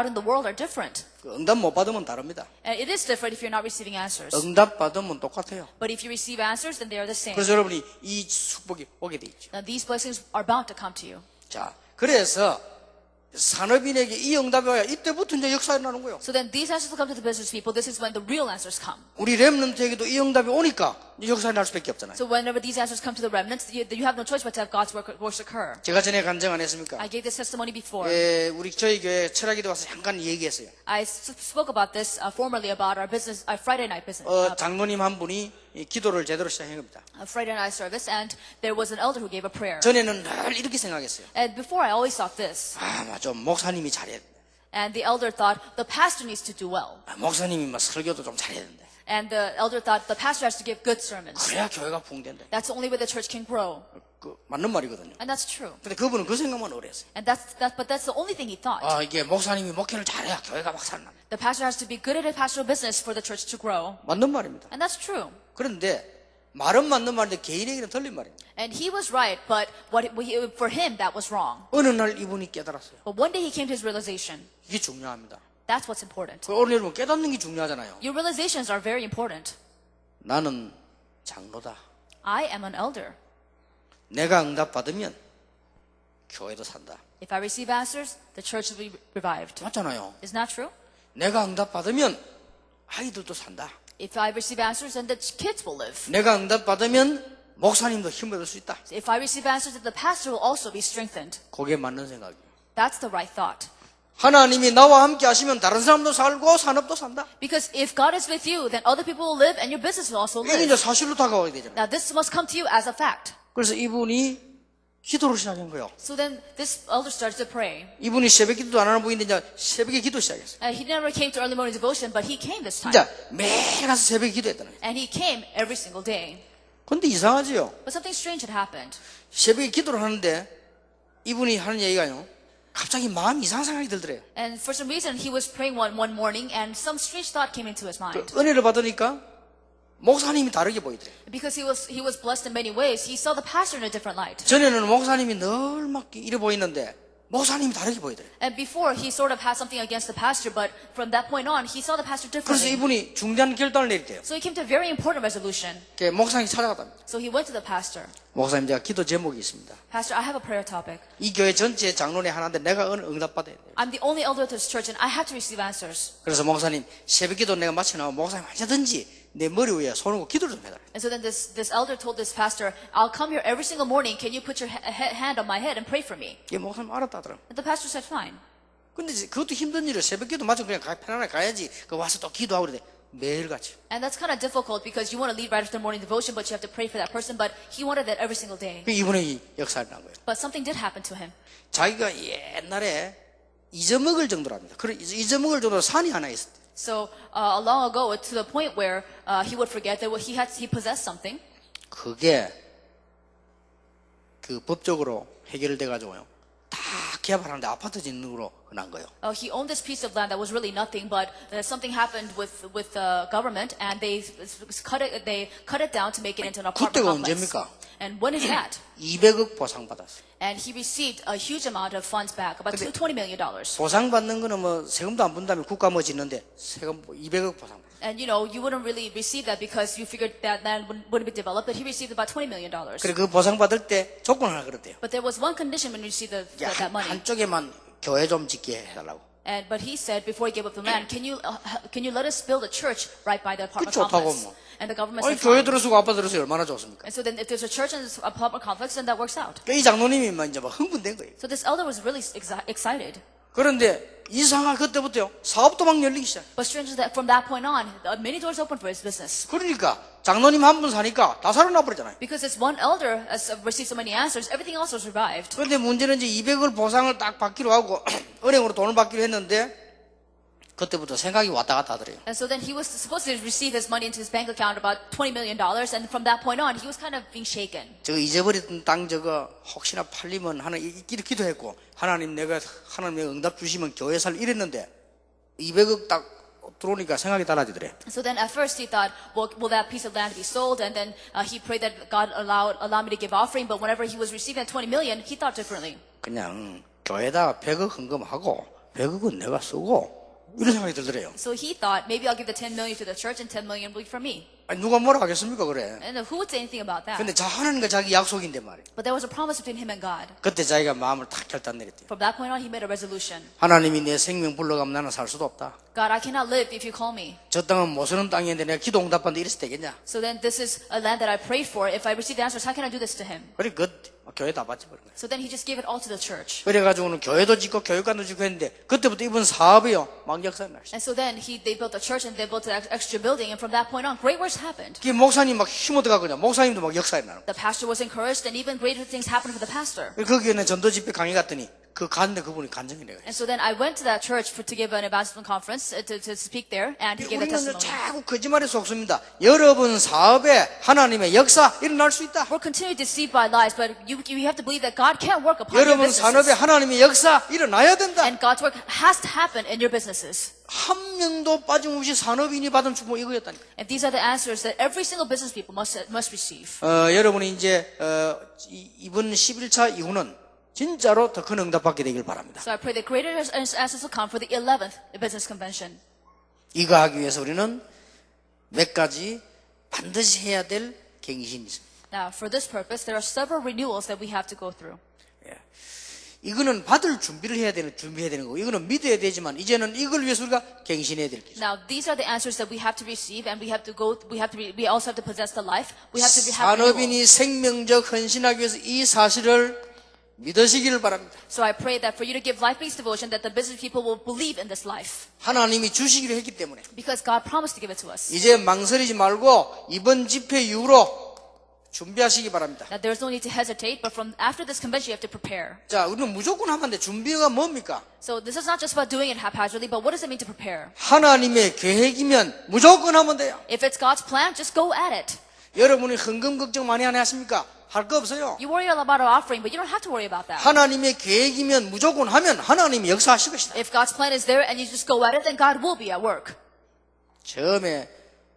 in the world are different. 그 응답 못 받으면 다릅니다. And it is different if you're not receiving answers. 응답 받으면 똑같아요. But if you receive answers, then they are the same. 그래서 여러분이 이 축복이 오게 돼 있죠. Now, these blessings are bound to come to you. 자, 그래서 산업인에게 이 응답이 와야 이때부터 이제 역사가 일어나는 거예요. So then these answers will come to the business people. This is when the real answers come. 우리 렘넌트에게도 이 응답이 오니까 이제 역사가 날 수밖에 없잖아요. So whenever these answers come to the remnants, you have no choice but to have God's works occur. 제가 전에 간증 안 했습니까? I gave this testimony before. 우리 저희 교회 철학에도 와서 잠깐 얘기했어요. I spoke about this formerly about our business, our Friday night business, 장로님 한 분이 이 기도를 제대로 시작한 겁니다. Friday night service, and there was an elder who gave a prayer. 전에는 늘 이렇게 생각했어요. And before, I always thought this, 좀 목사님이 잘해야 된다. and the elder thought the pastor needs to do well, 목사님이 막 설교도 좀 잘해야 된다. and the elder thought the pastor has to give good sermons. 그래야 교회가 붕된다. That's the only way the church can grow. 맞는 말이거든요. And that's true. 근데 그분은 그 생각만 오래 했어요. And but that's the only thing he thought. 이게 목사님이 목회를 잘해야 교회가 막 살아납니다. The pastor has to be good at his pastoral business for the church to grow. 맞는 말입니다. And that's true. 그런데 말은 맞는 말인데 개인에게는 틀린 말입니다. And he was right, but for him, that was wrong. 어느 날 이분이 깨달았어요. But one day he came to his realization. 이게 중요합니다. That's what's important. 오늘 여러분 깨닫는 게 중요하잖아요. Your realizations are very important. 나는 장로다. I am an elder. 내가 응답받으면 교회도 산다. If I receive answers, the church will be revived. 맞잖아요. Isn't that true? 내가 응답받으면 아이들도 산다. If I receive answers, then the kids will live. 내가 응답받으면 목사님도 힘을 얻을 수 있다. If I receive answers, then the pastor will also be strengthened. 그게 맞는 생각이에요. That's the right thought. 하나님이 나와 함께 하시면 다른 사람도 살고 산업도 산다. Because if God is with you, then other people will live and your business will also 이게 live. 이제 사실로 다가와야 되잖아요. Now this must come to you as a fact. 그래서 이분이 기도를 시작한 거예요. So then this elder starts to pray. 이분이 새벽 기도도 안 하는 분인데 이제 새벽에 기도 시작했어요. He never came to early morning devotion, but he came this time. 진짜 매일 가서 새벽에 기도했다는 거예요. And he came every single day. 근데 이상하지요. But something strange had happened. 새벽에 기도를 하는데 이분이 하는 얘기가요. 갑자기 마음이 이상한 생각이 들더래요. And for some reason, he was praying one morning, and some strange thought came into his 그 mind. 은혜를 받으니까 목사님이 다르게 보이더래요. Because he was blessed in many ways, he saw the pastor in a different light. 전에는 목사님이 늘 막 이래 보이는데 목사님이 다르게 보이더래요. And before, he sort of had something against the pastor, but from that point on, he saw the pastor 그래서 differently. 이분이 중대한 결단을 내렸대요. So he came to a very important resolution. 목사님이 찾아갔답니다. So he went to the pastor. 목사님, 제가 기도 제목이 있습니다. Pastor, I have a prayer topic. 이 교회 전체 장로의 하나인데 내가 응답받아야 돼요. I'm the only elder to this church, and I have to receive answers. 그래서 목사님, 새벽 기도 내가 마치나면 목사님 언제든지 내 머리 위에 손 얹고 기도를 좀 해달라. And so then this elder told this pastor, I'll come here every single morning. Can you put your hand on my head and pray for me? 이 목사님 알았다 하더라고요. And the pastor said, fine. 근데 그것도 힘든 일이에요. 새벽 기도 마치고 그냥 편안하게 가야지. 그 와서 또 기도하고 그래. 매일같이. And that's kind of difficult because you want to lead right after morning devotion, but you have to pray for that person. But he wanted that every single day. 이분의 역사가 난 거예요. But something did happen to him. 자기가 옛날에 잊어먹을 정도랍니다. 그래 잊어먹을 정도로 산이 하나 있었대. So long ago, to the point where he would forget that he possessed something. 그게 그 법적으로 해결돼 가지고요. 다 개발하는데 아파트 짓는 거로 난 거예요. He owned this piece of land that was really nothing, but something happened with the government, and they cut it down to make it into an apartment 그때가 complex. 언제입니까? And when is that? 200억 보상 받았어요. And he received a huge amount of funds back, about $20 million. 보상 받는 거는 뭐 세금도 안 분다면 국가 뭐 짓는데 세금 200억 보상 받았어요. And you wouldn't really receive that because you figured that land wouldn't be developed, but he received about $20 million. 그래 그 보상 받을 때 조건 하나 그랬대요. But there was one condition when you received that money. 한쪽에만 교회 좀 짓게 해달라고. But he said before he gave up the land, can you let us build a church right by the apartment 좋다고 complex? 뭐. And the government 아니 said, 교회 fine. 들어서고 아파트 들어서 얼마나 좋습니까? And so then if there's a church in this apartment complex, then that works out. 이 장로님이 막 이제 막 흥분된 거예요. So this elder was really excited. 그런데 이상하 그때부터요 사업도 막 열리기 시작. But strangely, that from that point on, many doors opened for his business. 그러니까 장로님 한 분 사니까 다 살아나 버리잖아요. Because this one elder has received so many answers, everything else was revived. 그런데 문제는 이제 200을 보상을 딱 받기로 하고 은행으로 돈을 받기로 했는데 그때부터 생각이 왔다 갔다 하더래요. And so then he was supposed to receive his money into his bank account, about $20 million, and from that point on, he was kind of being shaken. 저 잊어버렸던 땅 저거 혹시나 팔리면 하나님 기도했고 하나님 내가 응답 주시면 교회 살 이랬는데 200억 딱 들어오니까 생각이 달라지더래. So then at first he thought, well, will that piece of land be sold? And then he prayed that God allow me to give offering. But whenever he was receiving that $20 million, he thought differently. 그냥 교회에다가 100억 헌금하고 100억은 내가 쓰고 이런 생각이 들더래요. So he thought, maybe I'll give the $10 million to the church and $10 million will be for me. 아니, 누가 뭐라 하겠습니까 그래. And who would say anything about that? 근데 하나님과 자기 약속인데 말이에요. But there was a promise between him and God. 그때 자기가 마음을 탁 결단 내렸대요. From that point on, he made a resolution. 하나님이 내 생명 불러가면 나는 살 수도 없다. God, I cannot live if you call me. 저 땅은 못 쓰는 땅인데 내가 기도 응답받는데 이래서 되겠냐. So then this is a land that I prayed for. If I receive the answers, how can I do this to him? 그래 교회 다 바쳐버린 거예요. So then he just gave it all to the church. 그래가지고는 교회도 짓고 교육관도 짓고 했는데 그때부터 이번 사업이요 막 역사가 났어요. And so then they built a church and they built an extra building. And from that point on, great works happened. 그 목사님 막 힘 얻어가거든요. 목사님도 막 역사에 나는 거예요. The pastor was encouraged and even greater things happened for the pastor. 거기에는 전도 집회 강의 갔더니 그 갔는데 그분이 간증이래요. And so then I went to that church to give an evangelism conference to speak there, and he gave a 우리는 testimony. 자꾸 거짓말에 속습니다. 여러분 사업에 하나님의 역사 일어날 수 있다. We're continually deceived by lies, but you have to believe that God can work upon your 여러분 산업에 businesses. 하나님의 역사 일어나야 된다. And God's work has to happen in your businesses. 한 명도 빠짐없이 산업인이 받은 축복 이거였다니까. And these are the answers that every single business people must receive. 여러분이 이제 이번 11차 이후는 진짜로 더 큰 응답받게 되길 바랍니다. So I pray that greater answers will come for the 11th business convention. 이거 하기 위해서 우리는 몇 가지 반드시 해야 될 갱신이 있습니다. Now, for this purpose, there are several renewals that we have to go through. 이거는 받을 준비해야 되는 거고, 이거는 믿어야 되지만 이제는 이걸 위해서 우리가 갱신해야 될 게 있습니다. Now, these are the answers that we have to receive, and we also have to possess the life. We have to have renewal. 산업인이 생명적 헌신하기 위해서 이 사실을 믿으시기를 바랍니다. So I pray that for you to give life-based devotion, that the business people will believe in this life. 하나님이 주시기로 했기 때문에 Because God promised to give it to us. 이제 망설이지 말고 이번 집회 이후로 준비하시기 바랍니다. That there's no need to hesitate, but from after this convention, you have to prepare. 자, 우리는 무조건 하면 돼. 준비가 뭡니까? So this is not just about doing it haphazardly, but what does it mean to prepare? 하나님의 계획이면 무조건 하면 돼요. If it's God's plan, just go at it. 여러분이 헌금 걱정 많이 안 하십니까? 할 거 없어요. You worry about our offering, but you don't have to worry about that. 하나님의 계획이면 무조건 하면 하나님이 역사하실 것이다. If God's plan is there and you just go at it, then God will be at work. 처음에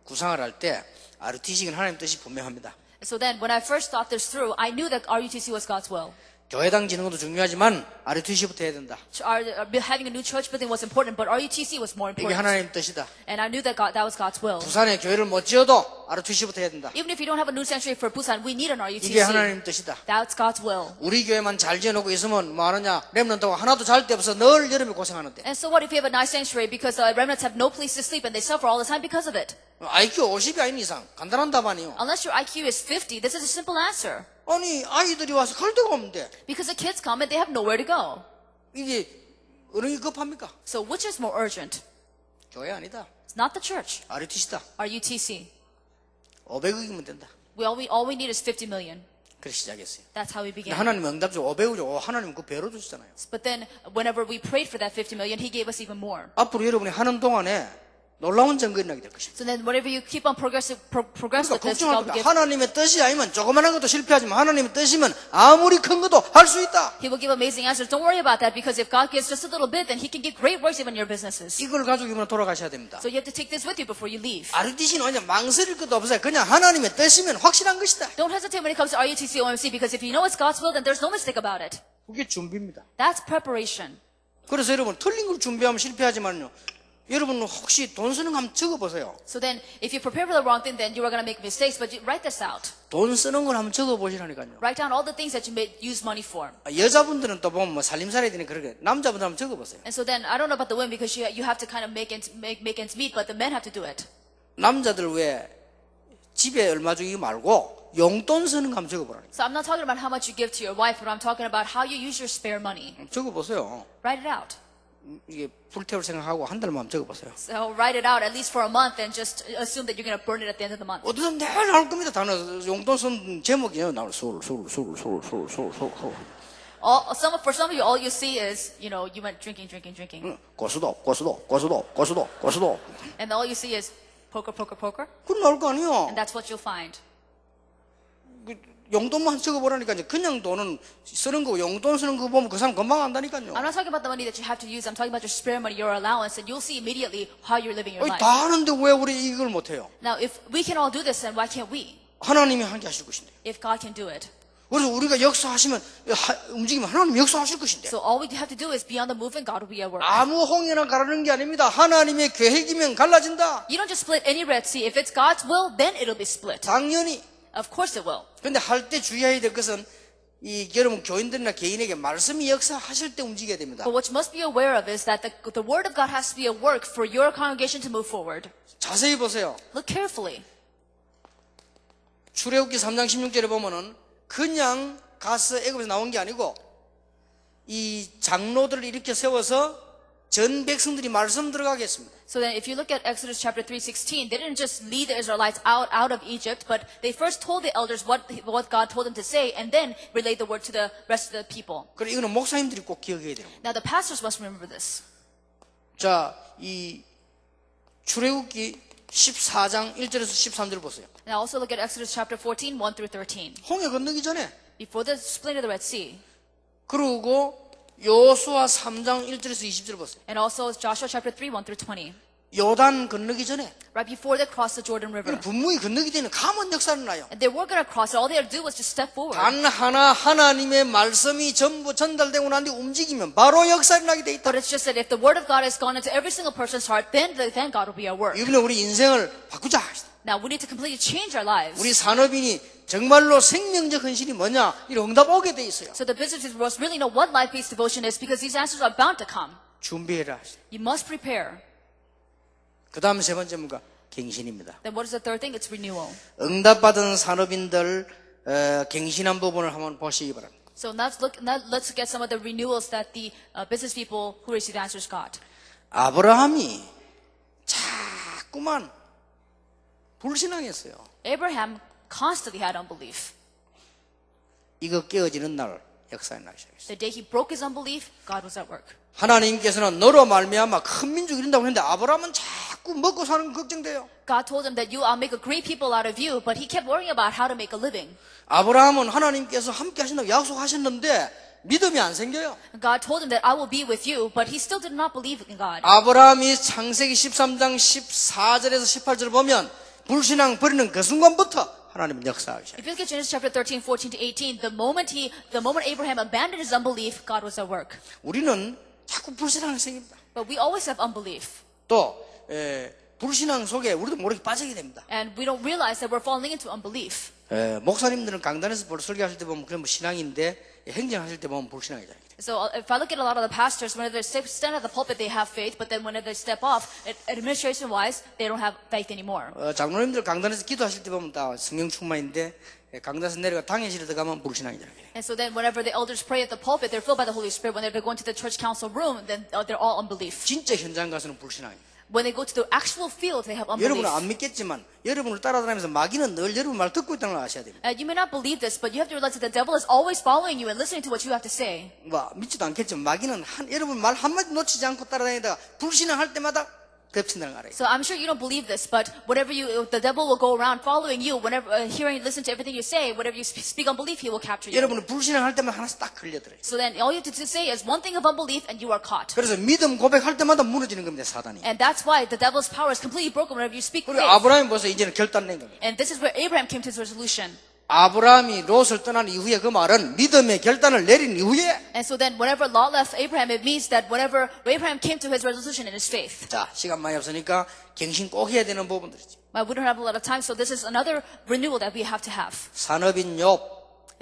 구상을 할 때 RUTC는 하나님 뜻이 분명합니다. So then, when I first thought this through, I knew that RUTC was God's will. 교회당 지는 것도 중요하지만 RUTC부터 해야 된다. Having a new church building was important, but RUTC was more 이게 important. 하나님 뜻이다. And I knew that that was God's will. 부산에 교회를 못 지어도 RUTC부터 해야 된다. Even if you don't have a new sanctuary for Busan, we need an 이게 RUTC. 하나님 뜻이다. That's God's will. 우리 교회만 잘 지어놓고 있으면 뭐 하느냐? 렘넌트가 하나도 잘 데 없어 늘 여름에 고생하는데. And so what if you have a nice sanctuary because remnants have no place to sleep and they suffer all the time because of it? IQ 50이 아닌 이상 간단한 답안이요. Unless your IQ is 50, this is a simple answer. 아니 아이들이 와서 갈 데가 없는데 Because the kids come and they have nowhere to go. 이게 어느 게 급합니까? So which is more urgent? 교회 아니다. It's not the church. RUTC다. RUTC. 500억이면 된다. All we need is 50 million. 그렇게 시작했어요. That's how we 근데 began. 하나님 응답 줘 500억 하나님 그 배로 주시잖아요. But then, whenever we prayed for that 50 million, He gave us even more. 앞으로 여러분이 하는 동안에 놀라운 증거가 나게 될 것입니다. So then, whenever you keep on progress 그러니까 with this, 걱정할 God will 겁니다. give. 하나님의 뜻이 아니면 조그마한 것도 실패하지만 하나님의 뜻이면 아무리 큰 것도 할 수 있다. He will give amazing answers. Don't worry about that, because if God gives just a little bit, then He can give great works even in your businesses. 이걸 가지고 이번에 돌아가셔야 됩니다. So you have to take this with you before you leave. RUTC는 완전 망설일 것도 없어요. 그냥 하나님의 뜻이면 확실한 것이다. Don't hesitate when it comes to RUTC OMC, because if you know it's God's will, then there's no mistake about it. 그게 준비입니다. That's preparation. 그래서 여러분 틀린 걸 준비하면 실패하지만요. 여러분 혹시 돈 쓰는 거 한번 적어보세요. So then, if you prepare for the wrong thing, then you are going to make mistakes, but you write this out. 돈 쓰는 걸 한번 적어보시라니까요. Write down all the things that you may use money for. 여자분들은 또 보면 뭐 살림살이야 되니 그러게 남자분들 한번 적어보세요. And so then, I don't know about the women, because you have to kind of make ends meet, but the men have to do it. 남자들 왜 집에 얼마 주기 말고 용돈 쓰는 거 한번 적어보라니까. So I'm not talking about how much you give to your wife, but I'm talking about how you use your spare money. 적어보세요. Write it out. 이게 불태울 생각하고 한 달만 적어보세요. So write it out at least for a month and just assume that you're going to burn it at the end of the month. 어디서 내가 나올 겁니다. 단어 용돈 쓴 제목이에요. 나올 술. For some of you, all you see is, you went drinking. 고수도. And all you see is poker. 그건 나올 거 아니에요. And that's what you'll find. 용돈만 적어보라니까요. 그냥 돈은 쓰는 거, 용돈 쓰는 거 보면 그 사람 금방 안다니까요. I'm not talking about the money that you have to use. I'm talking about your spare money, your allowance, and you'll see immediately how you're living your life. 다 하는데 왜 우리 이걸 못해요? Now, if we can all do this, then why can't we? 하나님이 하게 하실 것인데. If God can do it. 그래서 우리가 역사하시면 움직이면 하나님이 역사하실 것인데. So all we have to do is be on the move and God will be at work. 아무 홍해나 가르는 게 아닙니다. 하나님의 계획이면 갈라진다. You don't just split any Red Sea. If it's God's will, then it'll be split. 당연히. Of course it will. 근데 할 때 주의해야 될 것은 이 여러분 교인들이나 개인에게 말씀이 역사하실 때 움직여야 됩니다. But what you must be aware of is that the word of God has to be at work for your congregation to move forward. 자세히 보세요. Look carefully. 출애굽기 3장 16절에 보면은 그냥 가서 애굽에서 나온 게 아니고 이 장로들을 일으켜 세워서 전 백성들이 말씀 들어가게 했습니다. So then if you look at Exodus chapter 3:16, they didn't just lead the Israelites out of Egypt, but they first told the elders what God told them to say and then relayed the word to the rest of the people. 그래 이거는 목사님들이 꼭 기억해야 돼요. Now the pastors must remember this. 자, 이 출애굽기 14장 1절에서 13절 보세요. Now also look at Exodus chapter 14, 1 through 13. 홍해 건너기 전에 Before the splitting of the Red Sea. 그리고 여호수아 3장 1절에서 20절 보세요. And also Joshua chapter 3, 1 through 20. 요단 건너기 전에 Right before they crossed the Jordan River. 분명히 건너기 전에 가면 역사는 나요. And they were going to cross it. All they had to do was just step forward. 단 하나 하나님의 말씀이 전부 전달되고 난 뒤 움직이면 바로 역사가 나게 돼 있다. But it's just that if the word of God has gone into every single person's heart, then God will be at work. 이번에 우리 인생을 바꾸자. Now we need to completely change our lives. 우리 산업인이 정말로 생명적 헌신이 뭐냐 이런 응답 오게 돼 있어요. So the businesses must really know what life-based devotion is because these answers are bound to come. 준비해라. You must prepare. 그 다음 세 번째 뭔가 갱신입니다. Then what is the third thing? It's renewal. 응답받은 산업인들 갱신한 부분을 한번 보시기 바랍니다. So let's look at some of the renewals that the business people who received answers got. 아브라함이 자꾸만 불신앙했어요. Abraham constantly had unbelief. 이거 깨어지는 날 역사에 나기 시작했어요. The day he broke his unbelief, God was at work. 하나님께서는 너로 말미암아 큰 민족이 된다고 했는데 아브라함은 자꾸 먹고 사는 거 걱정돼요. God told him that I'll make a great people out of you, but he kept worrying about how to make a living. 아브라함은 하나님께서 함께 하신다고 약속하셨는데 믿음이 안 생겨요. God told him that I will be with you, but he still did not believe in God. 아브라함이 창세기 13장 14절에서 18절을 보면 불신앙 버리는 그 순간부터 하나님은 역사하기 시작해요. If you look at Genesis chapter 13, 14 to 18, the moment Abraham abandoned his unbelief, God was at work. 우리는 자꾸 불신앙이 생깁니다. But we always have unbelief. 또 불신앙 속에 우리도 모르게 빠지게 됩니다. And we don't realize that we're falling into unbelief. 목사님들은 강단에서 설교하실 때 보면 그런 뭐 신앙인데 행정하실 때 보면 불신앙이잖아요. So if I look at a lot of the pastors, whenever they stand at the pulpit, they have faith, but then whenever they step off, administration-wise, they don't have faith anymore. 장로님들 강단에서 기도하실 때 보면 다 성령 충만인데 강단에서 내려가 당회실에 들어가면 불신앙이잖아요. And so then whenever the elders pray at the pulpit, they're filled by the Holy Spirit. When they're going to the church council room, then they're all unbelief. 진짜 현장 가서는 불신앙이에요. When they go to the actual field, they have unbelief. 여러분은 안 믿겠지만 여러분을 따라다니면서 마귀는 늘 여러분 말 듣고 있다는 걸 아셔야 됩니다. You may not believe this, but you have to realize that the devil is always following you and listening to what you have to say. 믿지도 않겠지만 마귀는 여러분 말 한마디 놓치지 않고 따라다니다가 불신앙할 때마다 덮친다는 걸 알아요. So I'm sure you don't believe this, but the devil will go around following you. Whenever listen to everything you say, whenever you speak unbelief, he will capture you. 여러분은 불신앙할 때마다 하나씩 딱 걸려들어요. So then all you have to say is one thing of unbelief and you are caught. 그래서 믿음 고백할 때마다 무너지는 겁니다, 사단이. And that's why the devil's power is completely broken whenever you speak 그리고 faith. 아브라함이 벌써 이제는 결단낸 겁니다. And this is where Abraham came to his resolution. 아브라함이 롯을 떠난 이후에 그 말은 믿음의 결단을 내린 이후에 And so then whenever Lot left Abraham, it means that whenever Abraham came to his resolution in his faith. 자, 시간 많이 없으니까 갱신 꼭 해야 되는 부분들이죠. But we don't have a lot of time, so this is another renewal that we have to have. 산업인 욥.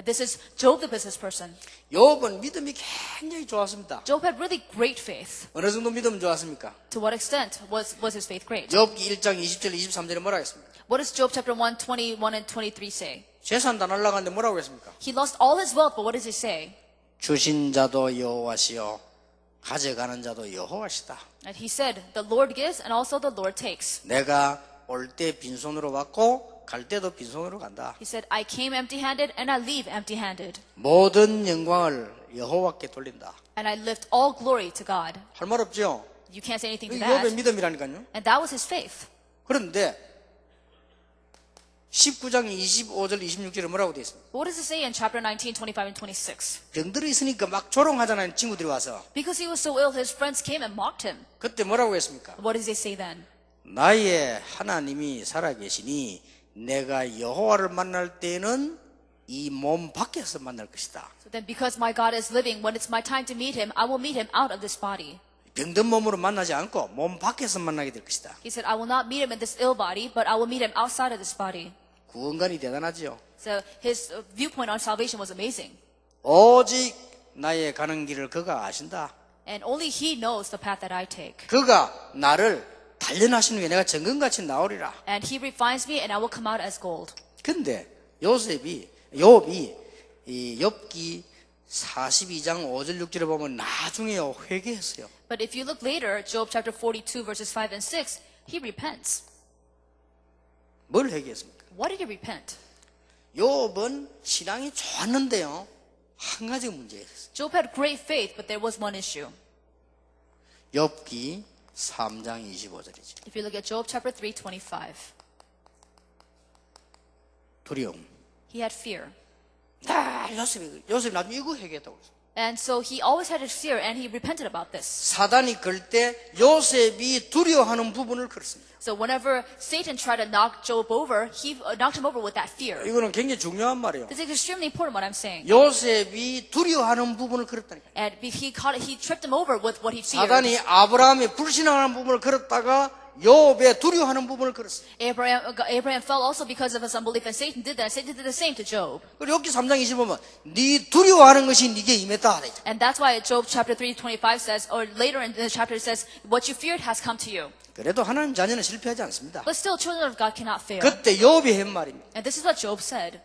This is Job, the business person. 욥은 믿음이 굉장히 좋았습니다. Job had really great faith. 어느 정도 믿음 좋았습니까? To what extent was his faith great? 욥기 1장 20절 23절에 뭐라 했습니까? What does Job chapter 1, 21 and 23 say? 재산 다 날라갔는데 뭐라고 했습니까? He lost all his wealth, but what does he say? 주신 자도 여호와시요 가져가는 자도 여호와시다. And he said, the Lord gives and also the Lord takes. 내가 올 때 빈손으로 왔고 갈 때도 빈손으로 간다. He said, I came empty-handed and I leave empty-handed. 모든 영광을 여호와께 돌린다. And I lift all glory to God. 할 말 없죠? You can't say anything to 이게 욥의 that. 믿음이라니까요. And that was his faith. 그런데 19장 25절 26절에 뭐라고 되어 있습니까? What does it say in chapter 19, 25 and 26? 병들어 있으니까 막 조롱하잖아요. 친구들이 와서. Because he was so ill, his friends came and mocked him. 그때 뭐라고 했습니까? What does he say then? 나의 하나님이 살아계시니 내가 여호와를 만날 때는 이 몸 밖에서 만날 것이다. So then because my God is living, when it's my time to meet him, I will meet him out of this body. 병든 몸으로 만나지 않고 몸 밖에서 만나게 될 것이다. He said, I will not meet him in this ill body, but I will meet him outside of this body. 구원관이 대단하지요. So his viewpoint on salvation was amazing. 오직 나의 가는 길을 그가 아신다. And only he knows the path that I take. 그가 나를 단련하신 후에 내가 정금같이 나오리라. And he refines me and I will come out as gold. 근데 욥이 이 욥기 42장 5절 6절에 보면 나중에요 회개했어요. But if you look later, Job chapter 42 verses 5 and 6, he repents. 뭘 회개했습니까? What did he repent? 욥은 신앙이 좋았는데요 한 가지 문제가 있었어요. Job had great faith, but there was one issue. 욥기 3장 25절이죠. If you look at Job chapter 3:25, 두려움. he had fear. 요셉이 나중에 이거 회개했다고 그랬어요. And so he always had his fear, and he repented about this. 사단이 걸 때 요셉이 두려워하는 부분을 걸었습니다. So whenever Satan tried to knock Job over, he knocked him over with that fear. 이거는 굉장히 중요한 말이에요. This is extremely important what I'm saying. 요셉이 두려워하는 부분을 걸었다니까. And he tripped him over with what he feared. 사단이 아브라함의 불신앙하는 부분을 걸었다가 욥의 두려워하는 부분을 걸었어요. Abraham fell also because of his unbelief, and Satan did that. Satan did the same to Job. 그리고 욥기 3장 25번 네 두려워하는 것이 네게 임했다. And that's why Job chapter 3:25 says, or later in the chapter it says, what you feared has come to you. 그래도 하나님 자녀는 실패하지 않습니다. But still, children of God cannot fail. 그때 욥이 한 말입니다. And this is what Job said.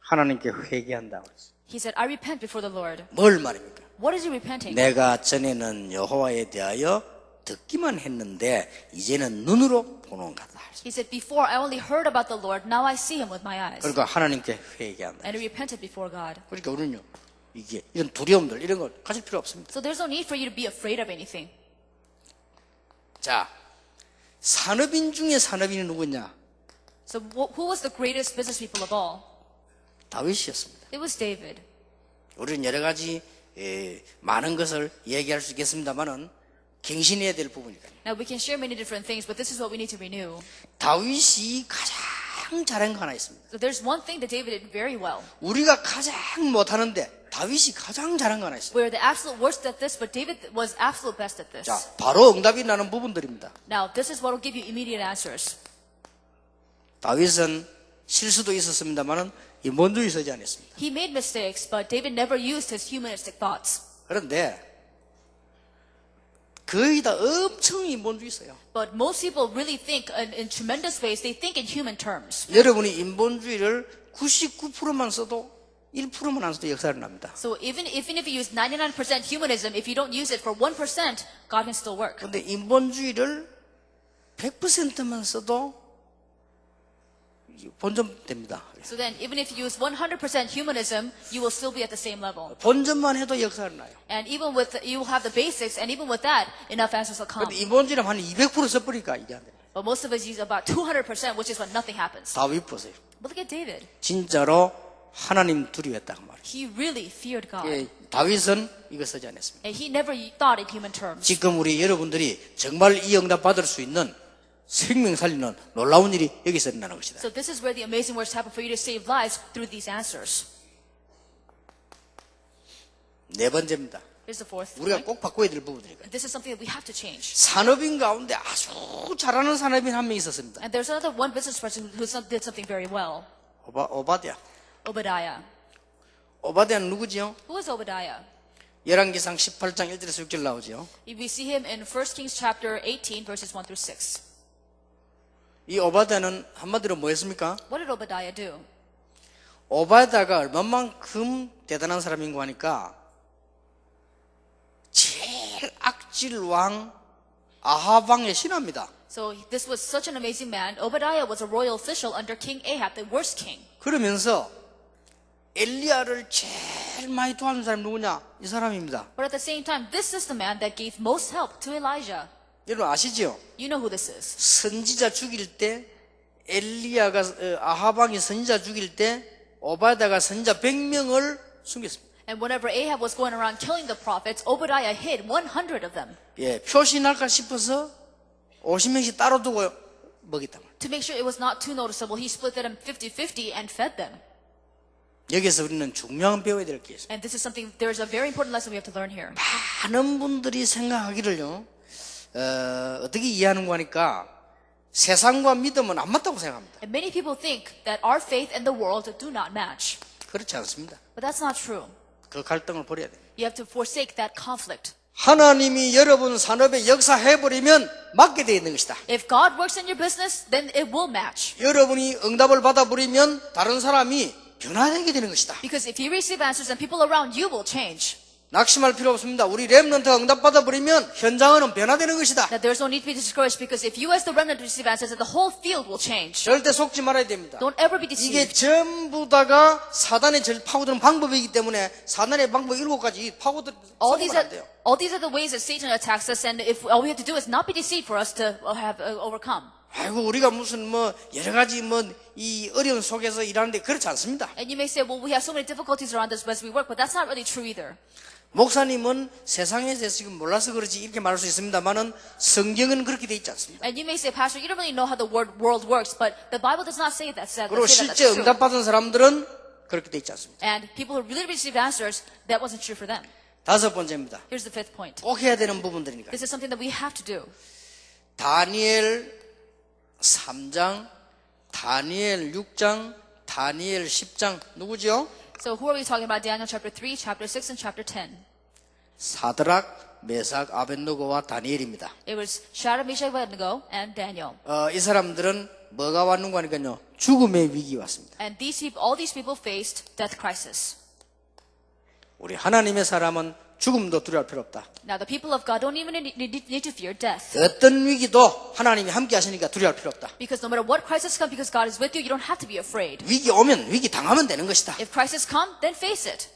하나님께 회개한다고 했어요. He said, I repent before the Lord. 뭘 말입니까? What is he repenting? 내가 전에는 여호와에 대하여 듣기만 했는데 이제는 눈으로 보는 거다. He said, before I only heard about the Lord, now I see him with my eyes. 그러니까 하나님께 회개한다. And he repented before God. 그러니까 우리는요 이게 이런 두려움들 이런 거 가질 필요 없습니다. So there's no need for you to be afraid of anything. 자, 산업인 중에 산업인이 누구냐? So who was the greatest business people of all? 다윗이었습니다. It was David. 우리는 여러 가지 많은 것을 얘기할 수 있겠습니다만은 갱신해야 될 부분이니까요. Now we can share many different things, but this is what we need to renew. 다윗이 가장 잘한 거 하나 있습니다. So there's one thing that David did very well. 우리가 가장 못하는데 다윗이 가장 잘한 거 하나 있어요. We're the absolute worst at this, but David was absolute best at this. 자, 바로 응답이 나는 부분들입니다. Now this is what will give you immediate answers. 다윗은 실수도 있었습니다만은 인본주의 쓰지 않았습니다. He made mistakes, but David never used his humanistic thoughts. 그런데 거의 다 엄청 인본주의 써요. But most people really think in tremendous ways. They think in human terms. 여러분이 인본주의를 99%만 써도 1%만 안 써도 역사를 납니다. So even if you use 99% humanism, if you don't use it for 1%, God can still work. 그런데 인본주의를 100%만 써도 본전됩니다. So then, even if you use 100% humanism, you will still be at the same level. 본전만 해도 역사를 나요. And even with you will have the basics, and even with that, enough answers will come. 그런데 인본주의는 한 200% 써버리니까 이게 안 돼요. But most of us use about 200%, which is when nothing happens. 다윗 보세요. But look at David. 진짜로 하나님 두려워했다고 말이에요. He really feared God. 예, 다윗은 이거 쓰지 않았습니다. And he never thought in human terms. 지금 우리 여러분들이 정말 이 응답 받을 수 있는 생명 살리는 놀라운 일이 여기서 일어나는 것이다. So this is where the amazing works happen for you to save lives through these answers. 네 번째입니다. Here's the fourth 우리가 point. 꼭 바꿔야 될 부분이니까. This is something that we have to change. 산업인 가운데 아주 잘하는 산업인 한 명 있었습니다. And there's another one business person who did something very well. 오바댜. Obadiah. 오바댜는 누구지요? Who is Obadiah? 열왕기상 18장 1절에서 6절 나오죠. We see him in 1 Kings chapter 18 verses 1 through 6. 이 오바댜는 한마디로 뭐였습니까? What did Obadiah do? 오바댜가 얼마만큼 대단한 사람인가 하니까 제일 악질 왕 아합 왕의 신하입니다. So this was such an amazing man. Obadiah was a royal official under King Ahab, the worst king. 그러면서 엘리야를 제일 많이 도와준 사람이 누구냐? 이 사람입니다. But at the same time, this is the man that gave most help to Elijah. 여러분 아시죠? You know who this is. 선지자 죽일 때 엘리야가 아합 왕이 선지자 죽일 때 오바댜가 선지자 100명을 숨겼습니다. And whenever Ahab was going around killing the prophets, Obadiah hid 100 of them 예, 표시 날까 싶어서 50명씩 따로 두고 먹였단 말이에요. to make sure it was not too noticeable. He split them 50-50 and fed them. 여기서 우리는 중요한 배워야 될 게 있어요. And this is something, there is a very important lesson we have to learn here. 많은 분들이 생각하기를요, 어떻게 이해하는가 하니까 세상과 믿음은 안 맞다고 생각합니다. And many people think that our faith and the world do not match. 그렇지 않습니다. But that's not true. 그 갈등을 버려야 돼요. You have to forsake that conflict. 하나님이 여러분 산업에 역사해버리면 맞게 되어 있는 것이다. If God works in your business, then it will match. 여러분이 응답을 받아버리면 다른 사람이 변화되게 되는 것이다. Because if you receive answers, then people around you will change. 낙심할 필요 없습니다. 우리 렘넌트가 응답받아 버리면 현장은 변화되는 것이다. That there's no need to be discouraged because if you as the remnant receive answers, then the whole field will change. 절대 속지 말아야 됩니다. Don't ever be 이게 deceived. 전부 다가 사단의 파고드는 방법이기 때문에 사단의 방법 7가지 파고들 All 성공을 these 안 are 돼요. all these are the ways that Satan attacks us, and if all we have to do is not be deceived for us to have overcome. 아이고 우리가 무슨 뭐 여러 가지 뭐 이 어려운 속에서 일하는데 그렇지 않습니다. And you may say, well, we have so many difficulties around us as we work, but that's not really true either. 목사님은 세상에서 지금 몰라서 그렇지 이렇게 말할 수 있습니다만은 성경은 그렇게 돼 있지 않습니다. And you may say, Pastor, you don't really know how the world works, but the Bible does not say that. 그리고 Say that 실제 that's true. 응답받은 사람들은 그렇게 돼 있지 않습니다. And people who really received answers, that wasn't true for them. 5번째입니다. Here's the fifth point. 꼭 해야 되는 부분들이니까. This is something that we have to do. 다니엘 3장, 다니엘 6장, 다니엘 10장 누구죠? So who are we talking about? Daniel chapter 3, chapter 6, and chapter 10. 사드락, 메삭, 아벤노고와 다니엘입니다. It was Shadrach, Meshach, Abednego, and Daniel. 이 사람들은 뭐가 왔는가 하니까요. 죽음의 위기 왔습니다. And all these people faced death crisis. 우리 하나님의 사람은 죽음도 두려워할 필요 없다. Now the people of God don't even need to fear death. 어떤 위기도 하나님이 함께 하시니까 두려워할 필요 없다. Because no matter what crisis comes, because God is with you, you don't have to be afraid. 위기 오면 위기 당하면 되는 것이다. If crisis come, then face it.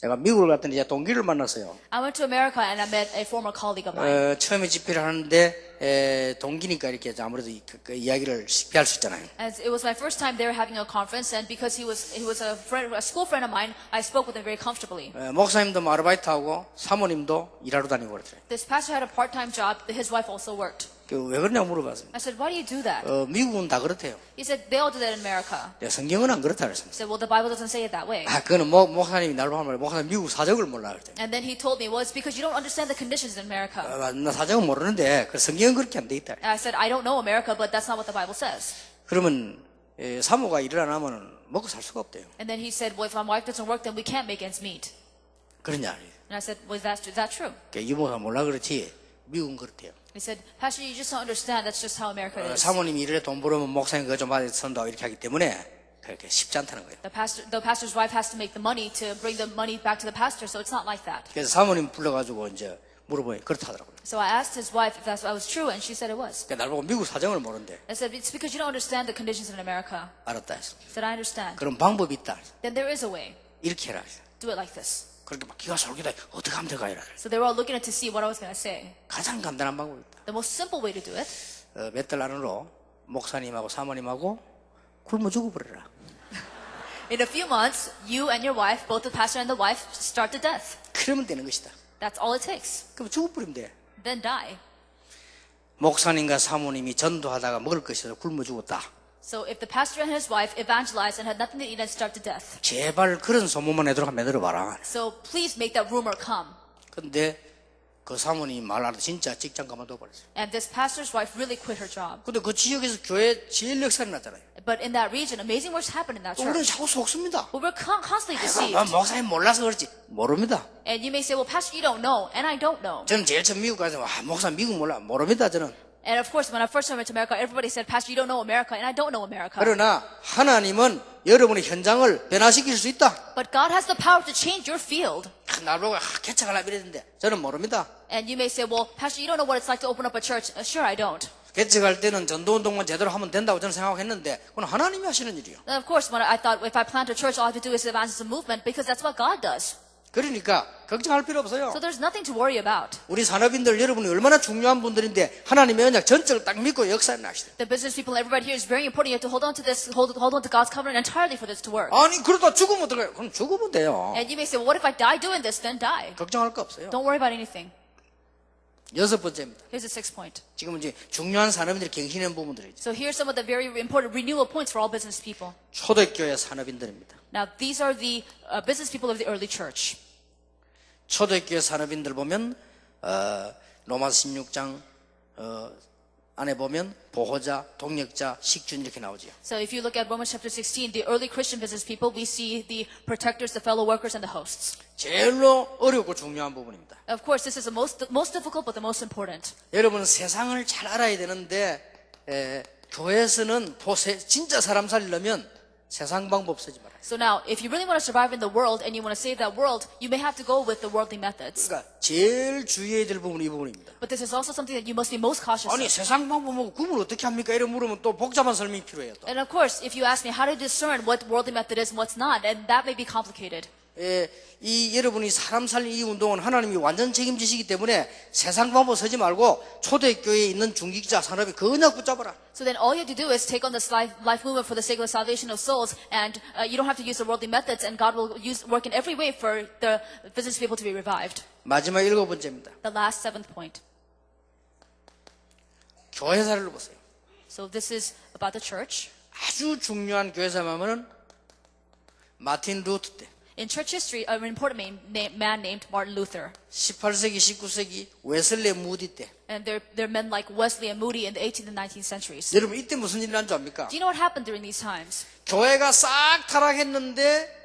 제가 미국을 갔더니 이제 동기를 만났어요. I went to America and I met a former colleague of mine. 처음에 집회를 하는데 동기니까 이렇게 아무래도 그 이야기를 쉽게 할 수 있잖아요. As it was my first time there having a conference, and because he was a school friend of mine, I spoke with him very comfortably. 목사님도 뭐 아르바이트하고 사모님도 일하러 다니고 그러더래요. This pastor had a part-time job. His wife also worked. 왜 그러냐고 물어봤습니다. I said, why do you do that? 미국은 다 그렇대요. He said, they all do that in America. 성경은 안 그렇다 I 그랬습니다. said, well, the Bible doesn't say it that way. 그거는 목사님이 나를 하면 목사님 미국 사정을 몰라 그랬대요. And then he told me, well, it's because you don't understand the conditions in America. 나 사정은 모르는데 성경은 그렇게 안 돼 있다. And I said, I don't know America, but that's not what the Bible says. 그러면 사모가 일을 안 하면 먹고 살 수가 없대요. And then he said, well, if my wife doesn't work, then we can't make ends meet. 그러냐? And I said, well, is that true? 이모가 몰라 그렇지 미국은 그렇대요. He said, Pastor, you just don't understand. That's just how America is. 사모님이 일에 돈 벌으면 목사님 그거 좀 받아선다고 이렇게 하기 때문에 그렇게 쉽지 않다는 거예요. The pastor's wife has to make the money to bring the money back to the pastor, so it's not like that. 그래서 사모님 불러가지고 이제 물어보니 그렇다 하더라고요. So I asked his wife if that was true, and she said it was. 날 보고 미국 사정을 모르는데 I said, it's because you don't understand the conditions in America. 알았다 했어. I said, I understand. 그런 방법이 있다. Then there is a way. 이렇게 해라. Do it like this. 그렇게 막 기가 솔깃해. 어떻게 하면 될까 이래. So they were all looking at to see what I was going to say. 가장 간단한 방법이 있다. The most simple way to do it. 몇 달 안으로 목사님하고 사모님하고 굶어 죽어버려라. In a few months, you and your wife, both the pastor and the wife, start to death. 그러면 되는 것이다. That's all it takes. 그럼 죽어버리면 돼. Then die. 목사님과 사모님이 전도하다가 먹을 것이 없어 굶어 죽었다. So if the pastor and his wife evangelized and had nothing to eat and start to death. 제발 그런 소문만 내도록 한번 만들어봐라. So please make that rumor come. 근데 그 사모님이 말하다 진짜 직장 그만둬 버렸어요. And this pastor's wife really quit her job. 근데 그 지역에서 교회 제일 역사가 났잖아요. But in that region, amazing works happened in that 우리는 church. 자꾸 속습니다. But we're constantly deceived. 목사님 몰라서 그렇지 모릅니다. And you may say, well, pastor, you don't know, and I don't know. 저는 제일 처음 미국 가서 목사 미국 몰라 모릅니다 저는. And of course, when I first went to America, everybody said, Pastor, you don't know America, and I don't know America. 그러나 하나님은 여러분의 현장을 변화시킬 수 있다. But God has the power to change your field. 날 보고 개척하려고 이랬는데 저는 모릅니다. And you may say, well, Pastor, you don't know what it's like to open up a church. Sure, I don't. 개척할 때는 전도운동만 제대로 하면 된다고 저는 생각했는데 그건 하나님이 하시는 일이요. And of course, when I thought if I plant a church, all I have to do is advance the movement because that's what God does. 그러니까 걱정할 필요 없어요. So there's nothing to worry about. 우리 산업인들 여러분이 얼마나 중요한 분들인데 하나님의 언약 전적을 딱 믿고 역사를 나시다. The business people, everybody here is very important. You have to hold on to this, hold on to God's covenant entirely for this to work. 아니 그러다 죽으면 어떡해요? 그럼 죽으면 돼요. And you may say, well, what if I die doing this? Then die. 걱정할 거 없어요. Don't worry about anything. 6번째입니다. Here's the sixth point. 지금 이제 중요한 산업인들이 갱신한 부분들이죠. So here's some of the very important renewal points for all business people. 초대교회 산업인들입니다. Now, these are the business people of the early church. 초대교회 산업인들 보면 로마서 16장 안에 보면 보호자, 동력자, 식준 이렇게 나오죠. So if you look at Romans chapter 16, the early Christian business people, we see the protectors, the fellow workers, and the hosts. 제일로 어렵고 중요한 부분입니다. Of course, this is the most difficult, but the most important. 여러분은 세상을 잘 알아야 되는데 교회에서는 진짜 사람 살리려면 세상 방법 쓰지 말아요. So now, if you really want to survive in the world and you want to save that world, you may have to go with the worldly methods. 그러니까 제일 주의해야 될 부분이 이 부분입니다. But this is also something that you must be most cautious 아니 of. 세상 방법하고 구분 어떻게 합니까? 이런 물으면 또 복잡한 설명이 필요해요. 또. And of course, if you ask me how to discern what worldly method is and what's not, and that may be complicated. 이 여러분이 사람 살린 이 운동은 하나님이 완전 책임지시기 때문에 세상 방법 서지 말고 초대교회에 있는 중직자 산업이 그냥 붙잡아라. So then all you have to do is take on this life movement for the sake of the salvation of souls, and you don't have to use the worldly methods, and God will work in every way for the business people to be revived. 마지막 7번째입니다. The last seventh point. 교회 사례를 보세요. So this is about the church. 아주 중요한 교회 사례는 마틴 루터 때 In church history, an important man named Martin Luther. 18세기 19세기 웨슬리 무디 때 And there are men like Wesley and Moody in the 18th and 19th centuries. 여러분 이때 무슨 일이 난 줄 압니까? Do you know what happened during these times? 교회가 싹 타락했는데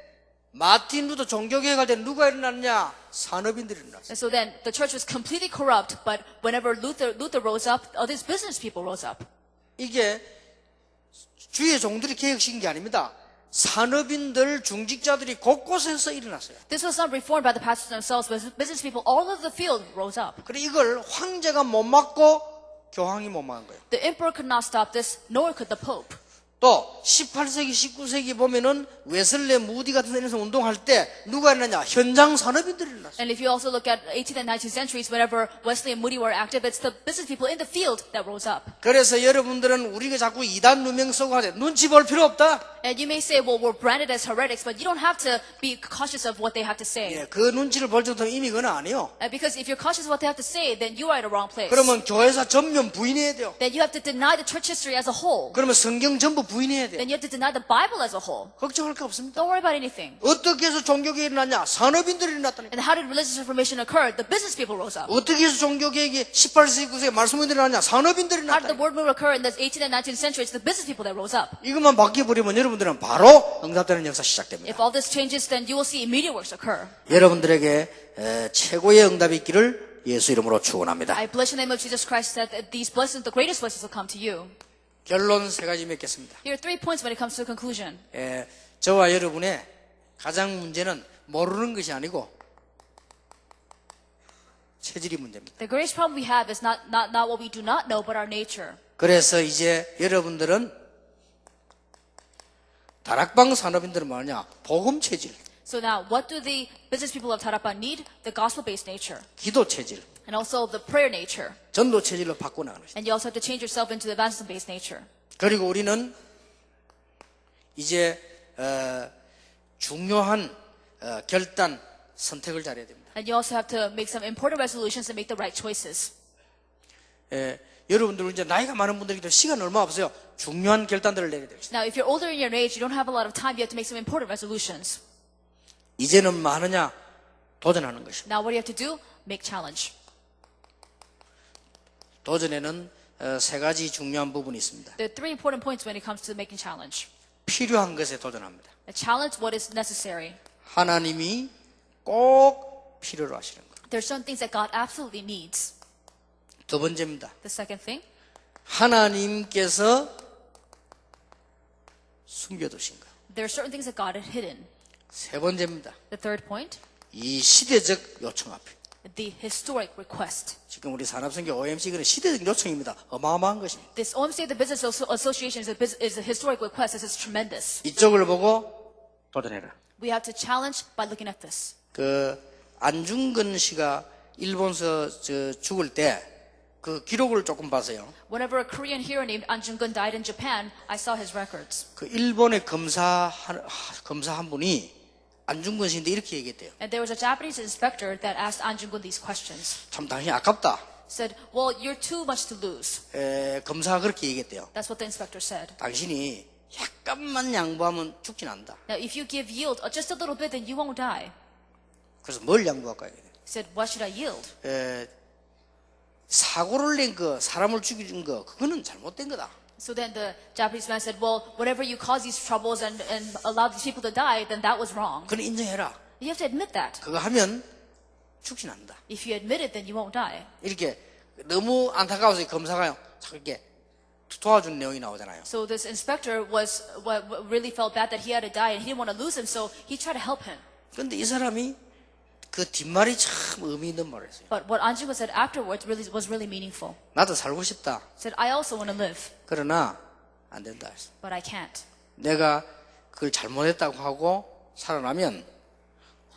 마틴 루터 종교개혁 할 때 누가 일어났냐? 산업인들이 일어났어요. And so then the church was completely corrupt, but whenever Luther rose up, all these business people rose up. 이게 주의 종들이 개혁시킨 게 아닙니다. 산업인들, 중직자들이 곳곳에서 일어났어요. This was not reformed by the pastors themselves, but business people all over the field rose up. 그래 이걸 황제가 못 막고 교황이 못 막은 거예요. The emperor could not stop this, nor could the pope. 또 18세기, 19세기 보면은 웨슬리 무디 같은 데서 운동할 때 누가 일어났냐? 현장 산업인들이 일어났어요. And if you also look at 18th and 19th centuries, whenever Wesley and Moody were active, it's the business people in the field that rose up. 그래서 여러분들은 우리가 자꾸 이단 누명 쓰고 하자 눈치 볼 필요 없다. And you may say, well, we're branded as heretics, but you don't have to be cautious of what they have to say. 예, 그 눈치를 볼 정도면 이미 그건 아니에요. Because if you're cautious of what they have to say, then you are at a wrong place. 그러면 교회사 전면 부인해야 돼요. Then you have to deny the church history as a whole. 그러면 성경 전부 부인해야 돼요. Then you have to deny the Bible as a whole. 걱정할 거 없습니다. Don't worry about anything. 어떻게 해서 종교개혁이 일어났냐? 산업인들이 일어났다니까. And how did religious reformation occur? The business people rose up. 어떻게 해서 종교개혁이 18세기, 19세기 말씀인들이 일어났냐? 산업인들이 How did the 일어났다니까. word movement occur in the 18th and 19th centuries? The business people that rose up. 이것만 바뀌어버리면 여러분들은 바로 응답되는 역사 시작됩니다. If all this changes, then you will see immediate works occur. 여러분들에게 최고의 응답이 있기를 예수 이름으로 축원합니다. I bless in the name of Jesus Christ that these blessings, the greatest blessings will come to you. 결론 3가지 맺겠습니다. Here are 3 points when it comes to conclusion. 저와 여러분의 가장 문제는 모르는 것이 아니고 체질이 문제입니다. The greatest problem we have is not what we do not know, but our nature. 그래서 이제 여러분들은 다락방 산업인들은 뭐냐? 복음 체질, So now, what do the business people of Tarapa need? The gospel-based nature. 기도 체질, And also the prayer nature. 전도 체질로 바꿔나가는 것입니다. And you also have to change yourself into the evangelism-based nature. 그리고 우리는 이제 중요한 결단, 선택을 잘해야 됩니다. And you also have to make some important resolutions and make the right choices. 여러분들 이제 나이가 많은 분들이기 때문에 시간 얼마 없어요. 중요한 결단들을 내려야 됩니다. Now, if you're older in your age, you don't have a lot of time, you have to make some important resolutions. 이제는 뭐 하느냐? 도전하는 것입니다. Now, what do you have to do? Make challenge. 도전에는 3가지 중요한 부분이 있습니다. There are 3 important points when it comes to making challenge. 필요한 것에 도전합니다. A challenge what is necessary. 하나님이 꼭 필요로 하시는 것. There are certain things that God absolutely needs. 2번째입니다. The second thing, 하나님께서 숨겨두신 것. there are certain things that God had hidden. 3번째입니다. The third point, 이 시대적 요청 앞에. the historic request. 지금 우리 산업선교 OMC는 시대적 요청입니다. 어마어마한 것입니다. This OMC, the Business Association, is a historic request. This is tremendous. 이쪽을 보고 도전해라. We have to challenge by looking at this. 안중근 씨가 일본서 죽을 때 그 기록을 조금 봤어요. Whenever a Korean hero named An Jung-geun died in Japan, I saw his records. 그 일본의 검사 한 분이 안중근 씨인데 이렇게 얘기했대요. And there was a Japanese inspector that asked An Jung-geun these questions. 참 당신이 아깝다. Said, well, you're too much to lose. 검사가 그렇게 얘기했대요. That's what the inspector said. 당신이 약간만 양보하면 죽진 않는다. Now, if you give yield just a little bit, then you won't die. 그래서 뭘 양보할까요? He said, what should I yield? 사고를 낸 거, 사람을 죽인 거, 그거는 잘못된 거다. So then the Japanese man said, well, whenever you cause these troubles and allow these people to die, then that was wrong. 그건 인정해라. You have to admit that. 그거 하면 죽진 않는다. If you admit it, then you won't die. 이렇게 너무 안타까워서 검사가요. 자꾸 이렇게 도와준 내용이 나오잖아요. So this inspector really felt bad that he had to die and he didn't want to lose him, so he tried to help him. 그런데 이 사람이 그 뒷말이 참 의미 있는 말을 했어요. But what Anjima said afterwards was really meaningful. 나도 살고 싶다. He said, I also want to live, 그러나 안 된다 했어. but I can't. 내가 그걸 잘못했다고 하고 살아나면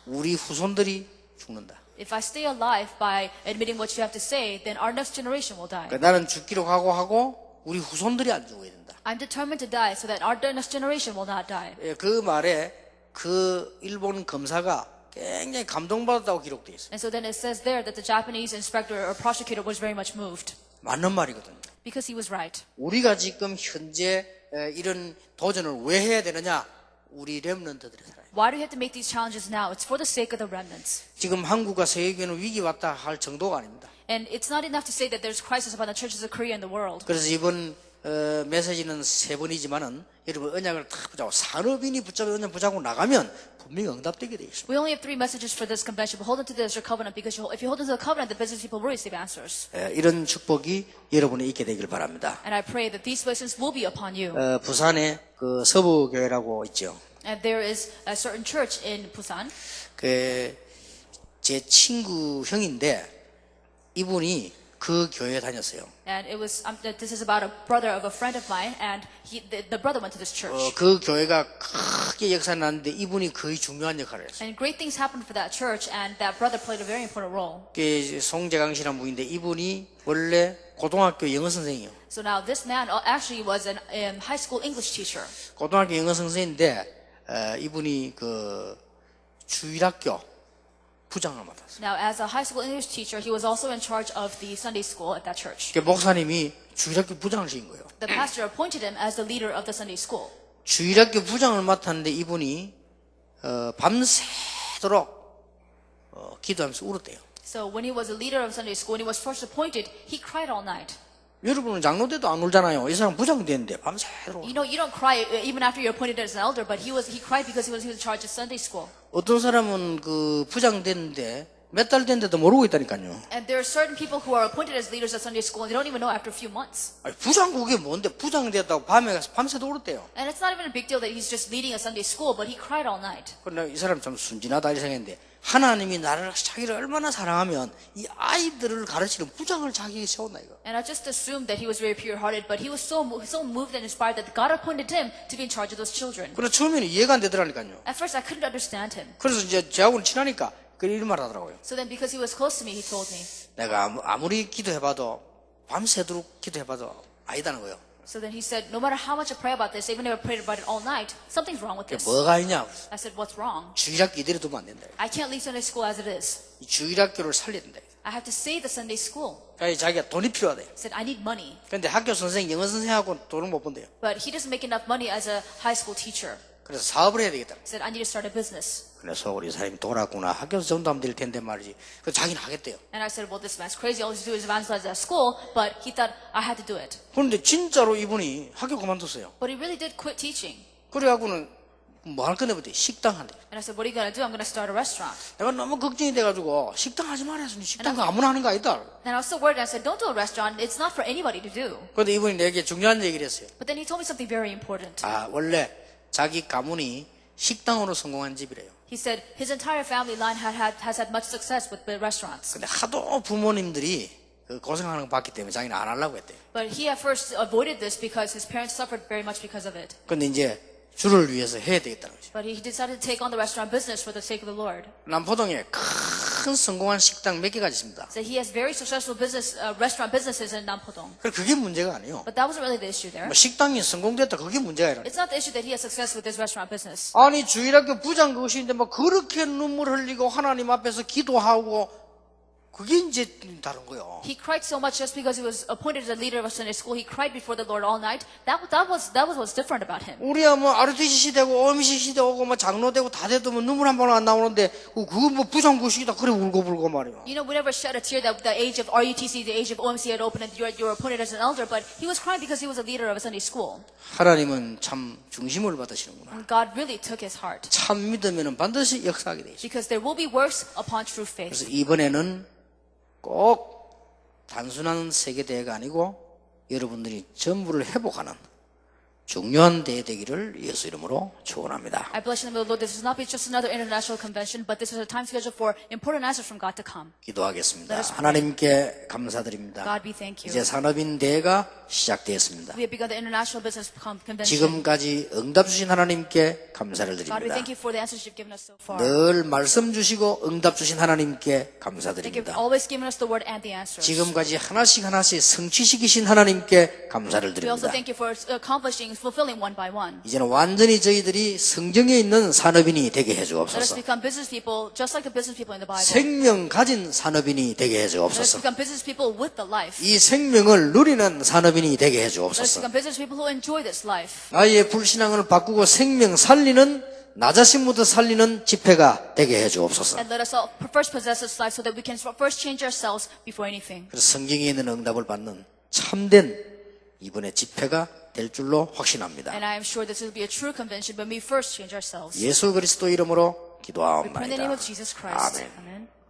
우리 후손들이 죽는다. If I stay alive by admitting what you have to say, then our next generation will die. 그러니까 나는 죽기로 각오하고 우리 후손들이 안 죽어야 된다. I'm determined to die so that our next generation will not die. 예, 그 말에 그 일본 검사가 굉장히 감동받았다고 기록되어 있어요. And so then it says there that the Japanese inspector or prosecutor was very much moved 맞는 말이거든요. because he was right. 우리가 지금 현재 이런 도전을 왜 해야 되느냐? 우리 렘넌트들이 살아요. Why do we have to make these challenges now? It's for the sake of the remnants. 지금 한국과 세계교회는 위기 왔다 할 정도가 아닙니다. And it's not enough to say that there's crisis upon the churches of Korea and the world. 그래서 이번 메시지는 3번이지만은 여러분 언약을 탁 붙잡고 산업인이 붙잡고 언약 붙잡고 나가면 분명히 응답되게 되어 있습니다. We only have 3 messages for this convention, but hold on to this your covenant because if you hold on to the covenant, the business people will receive answers. 이런 축복이 여러분에 있게 되길 바랍니다. And I pray that these blessings will be upon you. 부산에 그 서부교회라고 있죠. And there is a certain church in Busan. 제 친구 형인데 이분이 그 교회에 다녔어요. And it was this is about a brother of a friend of mine, and the brother went to this church. 그 교회가 크게 역사 났는데 이분이 거의 중요한 역할을 했어요. And great things happened for that church, and that brother played a very important role. 송재강 씨라는 분인데 이분이 원래 고등학교 영어 선생이에요. So now this man actually was a high school English teacher. 고등학교 영어 선생인데 이분이 그 주일학교 부장을 맡았어요. Now, as a high school English teacher, he was also in charge of the Sunday school at that church. 목사님이 주일학교 부장을 시킨 거예요. The pastor appointed him as the leader of the Sunday school. 주일학교 부장을 맡았는데 이분이 밤새도록 기도하면서 울었대요. So when he was a leader of Sunday school, when he was first appointed, he cried all night. 여러분은 장로 때도 안 울잖아요. 이 사람 부장 됐는데 밤새도록. You know, you don't cry even after you're appointed as an elder, but he cried because he was in charge of Sunday school. 어떤 사람은 그 부장 됐는데 몇 달 됐는데도 모르고 있다니까요. And there are certain people who are appointed as leaders of Sunday school, and they don't even know after a few months. 아니, 부장 그게 뭔데 부장 됐다고 밤에 가서 밤새도록 울었대요. And it's not even a big deal that he's just leading a Sunday school, but he cried all night. 그런데 이 사람 참 순진하다 이 생각했는데 하나님이 나를 자기를 얼마나 사랑하면 이 아이들을 가르치는 부장을 자기에게 세웠나 이거. And I just assumed that he was very pure-hearted, but he was so moved and inspired that God appointed him to be in charge of those children. 그래서 처음에는 이해가 안 되더라니까요. At first, I couldn't understand him. 그래서 이제 저하고는 친하니까 이런 말 하더라고요. So then, because he was close to me, he told me. 내가 아무리 기도해봐도 밤새도록 기도해봐도 아니다는 거예요. So then he said, no matter how much I pray about this, even if I prayed about it all night, something's wrong with this. 뭐가 있냐? I said, what's wrong? 주일학교 이대로 두면 안 된다. I can't leave Sunday school as it is. 이 주일학교를 살려야 된다. I have to save the Sunday school. 그러니까 자기가 돈이 필요하대. He said, I need money. 그런데 학교 선생, 영어 선생하고 돈을 못 번대요. But he doesn't make enough money as a high school teacher. 그래서 사업을 해야 되겠다. He said, I need to start a business. 그래서 우리 사람이 돌았구나. 학교에서 전도하면 될 텐데 말이지. 그래서 자기는 하겠대요. And I said, well, this man's crazy. All he has to do is evangelize at school. But he thought I had to do it. 그런데 진짜로 이분이 학교 그만뒀어요. But he really did quit teaching. 그래갖고는 뭐 할 건데 보대 식당 한대. And I said, what are you going to do? I'm going to start a restaurant. 내가 너무 걱정이 돼가지고 식당 하지 말아서 식당 아무나 하는 거 아니다. And I was so worried. I said, don't do a restaurant. It's not for anybody to do. 그런데 이분이 내게 중요한 얘기를 했어요. But then he told me something very important. 원래 자기 가문이 식당으로 성공한 집이래요. He said his entire family line has had much success with the restaurants. 근데 하도 부모님들이 고생하는 거 봤기 때문에 자기는 안 하려고 했대요. But he at first avoided this because his parents suffered very much because of it. 근데 이제 주를 위해서 해야 되겠다는 거죠. But he decided to take on the restaurant business for the sake of the Lord. 남포동에 큰 성공한 식당 몇 개가 있습니다. So he has very successful restaurant businesses in Nampodong. 그게 문제가 아니에요. But that wasn't really the issue there. 식당이 성공됐다 그게 문제가 아니라. It's not the issue that he has success with his restaurant business. 아니 주일학교 부장 그것인데 뭐 그렇게 눈물 흘리고 하나님 앞에서 기도하고 그게 이제 다른 거예요. He cried so much just because he was appointed as a leader of a Sunday school. He cried before the Lord all night. That was what's different about him. 우리야 뭐 RTC 되고 OMC 되고 뭐 장로 되고 다 돼도 뭐 눈물 한 번 안 나오는데 그거 뭐 부장 그것이다 그래 울고 말이야. You know, we never shed a tear that the age of RUTC, the age of OMC had opened and you were appointed as an elder, but he was crying because he was a leader of a Sunday school. 하나님은 참 중심을 받으시는구나. And God really took his heart. 참 믿으면 반드시 역사하게 돼 있어. Because there will be works upon true faith. 그래서 이번에는 꼭 단순한 세계대회가 아니고 여러분들이 전부를 회복하는 중요한 대회 되기를 예수 이름으로 축원합니다. I bless you in the name of the Lord. This will not be just another international convention, but this is a time scheduled for important answers from God to come. 기도하겠습니다. Let us pray. 하나님께 감사드립니다. God, we thank you. 이제 산업인 대회가 시작되었습니다. We have begun the international business convention. 지금까지 응답 주신 하나님께 감사를 God, we 드립니다. thank you for the answers you've given us so far. 늘 말씀 주시고 응답 주신 하나님께 Thank you 감사드립니다. for always giving us the word and the answers. 지금까지 하나씩 하나씩 성취시키신 하나님께 감사를 We also 드립니다. thank you for accomplishing, fulfilling one by one. 이제는 완전히 저희들이 성경에 있는 산업인이 되게 Let us 해주옵소서. become business people, just like the business people in the Bible. 생명 가진 산업인이 되게 Let us 해주옵소서. become business people with the life. 이 생명을 누리는 산업인이 되게 Let us 해주옵소서. become business people who enjoy this life. 아이의 불신앙을 바꾸고 생명 살리는 나 자신부터 살리는 집회가 되게 해주옵소서. And let us all first possess this life so that we can first change ourselves before anything. 그래서 성경에 있는 응답을 받는 참된 이번의 집회가 될 줄로 확신합니다. And I am sure this will be a true convention when we first change ourselves. 예수 그리스도 이름으로 We pray in the name 기도하옵나이다. of Jesus Christ. 아멘. Amen.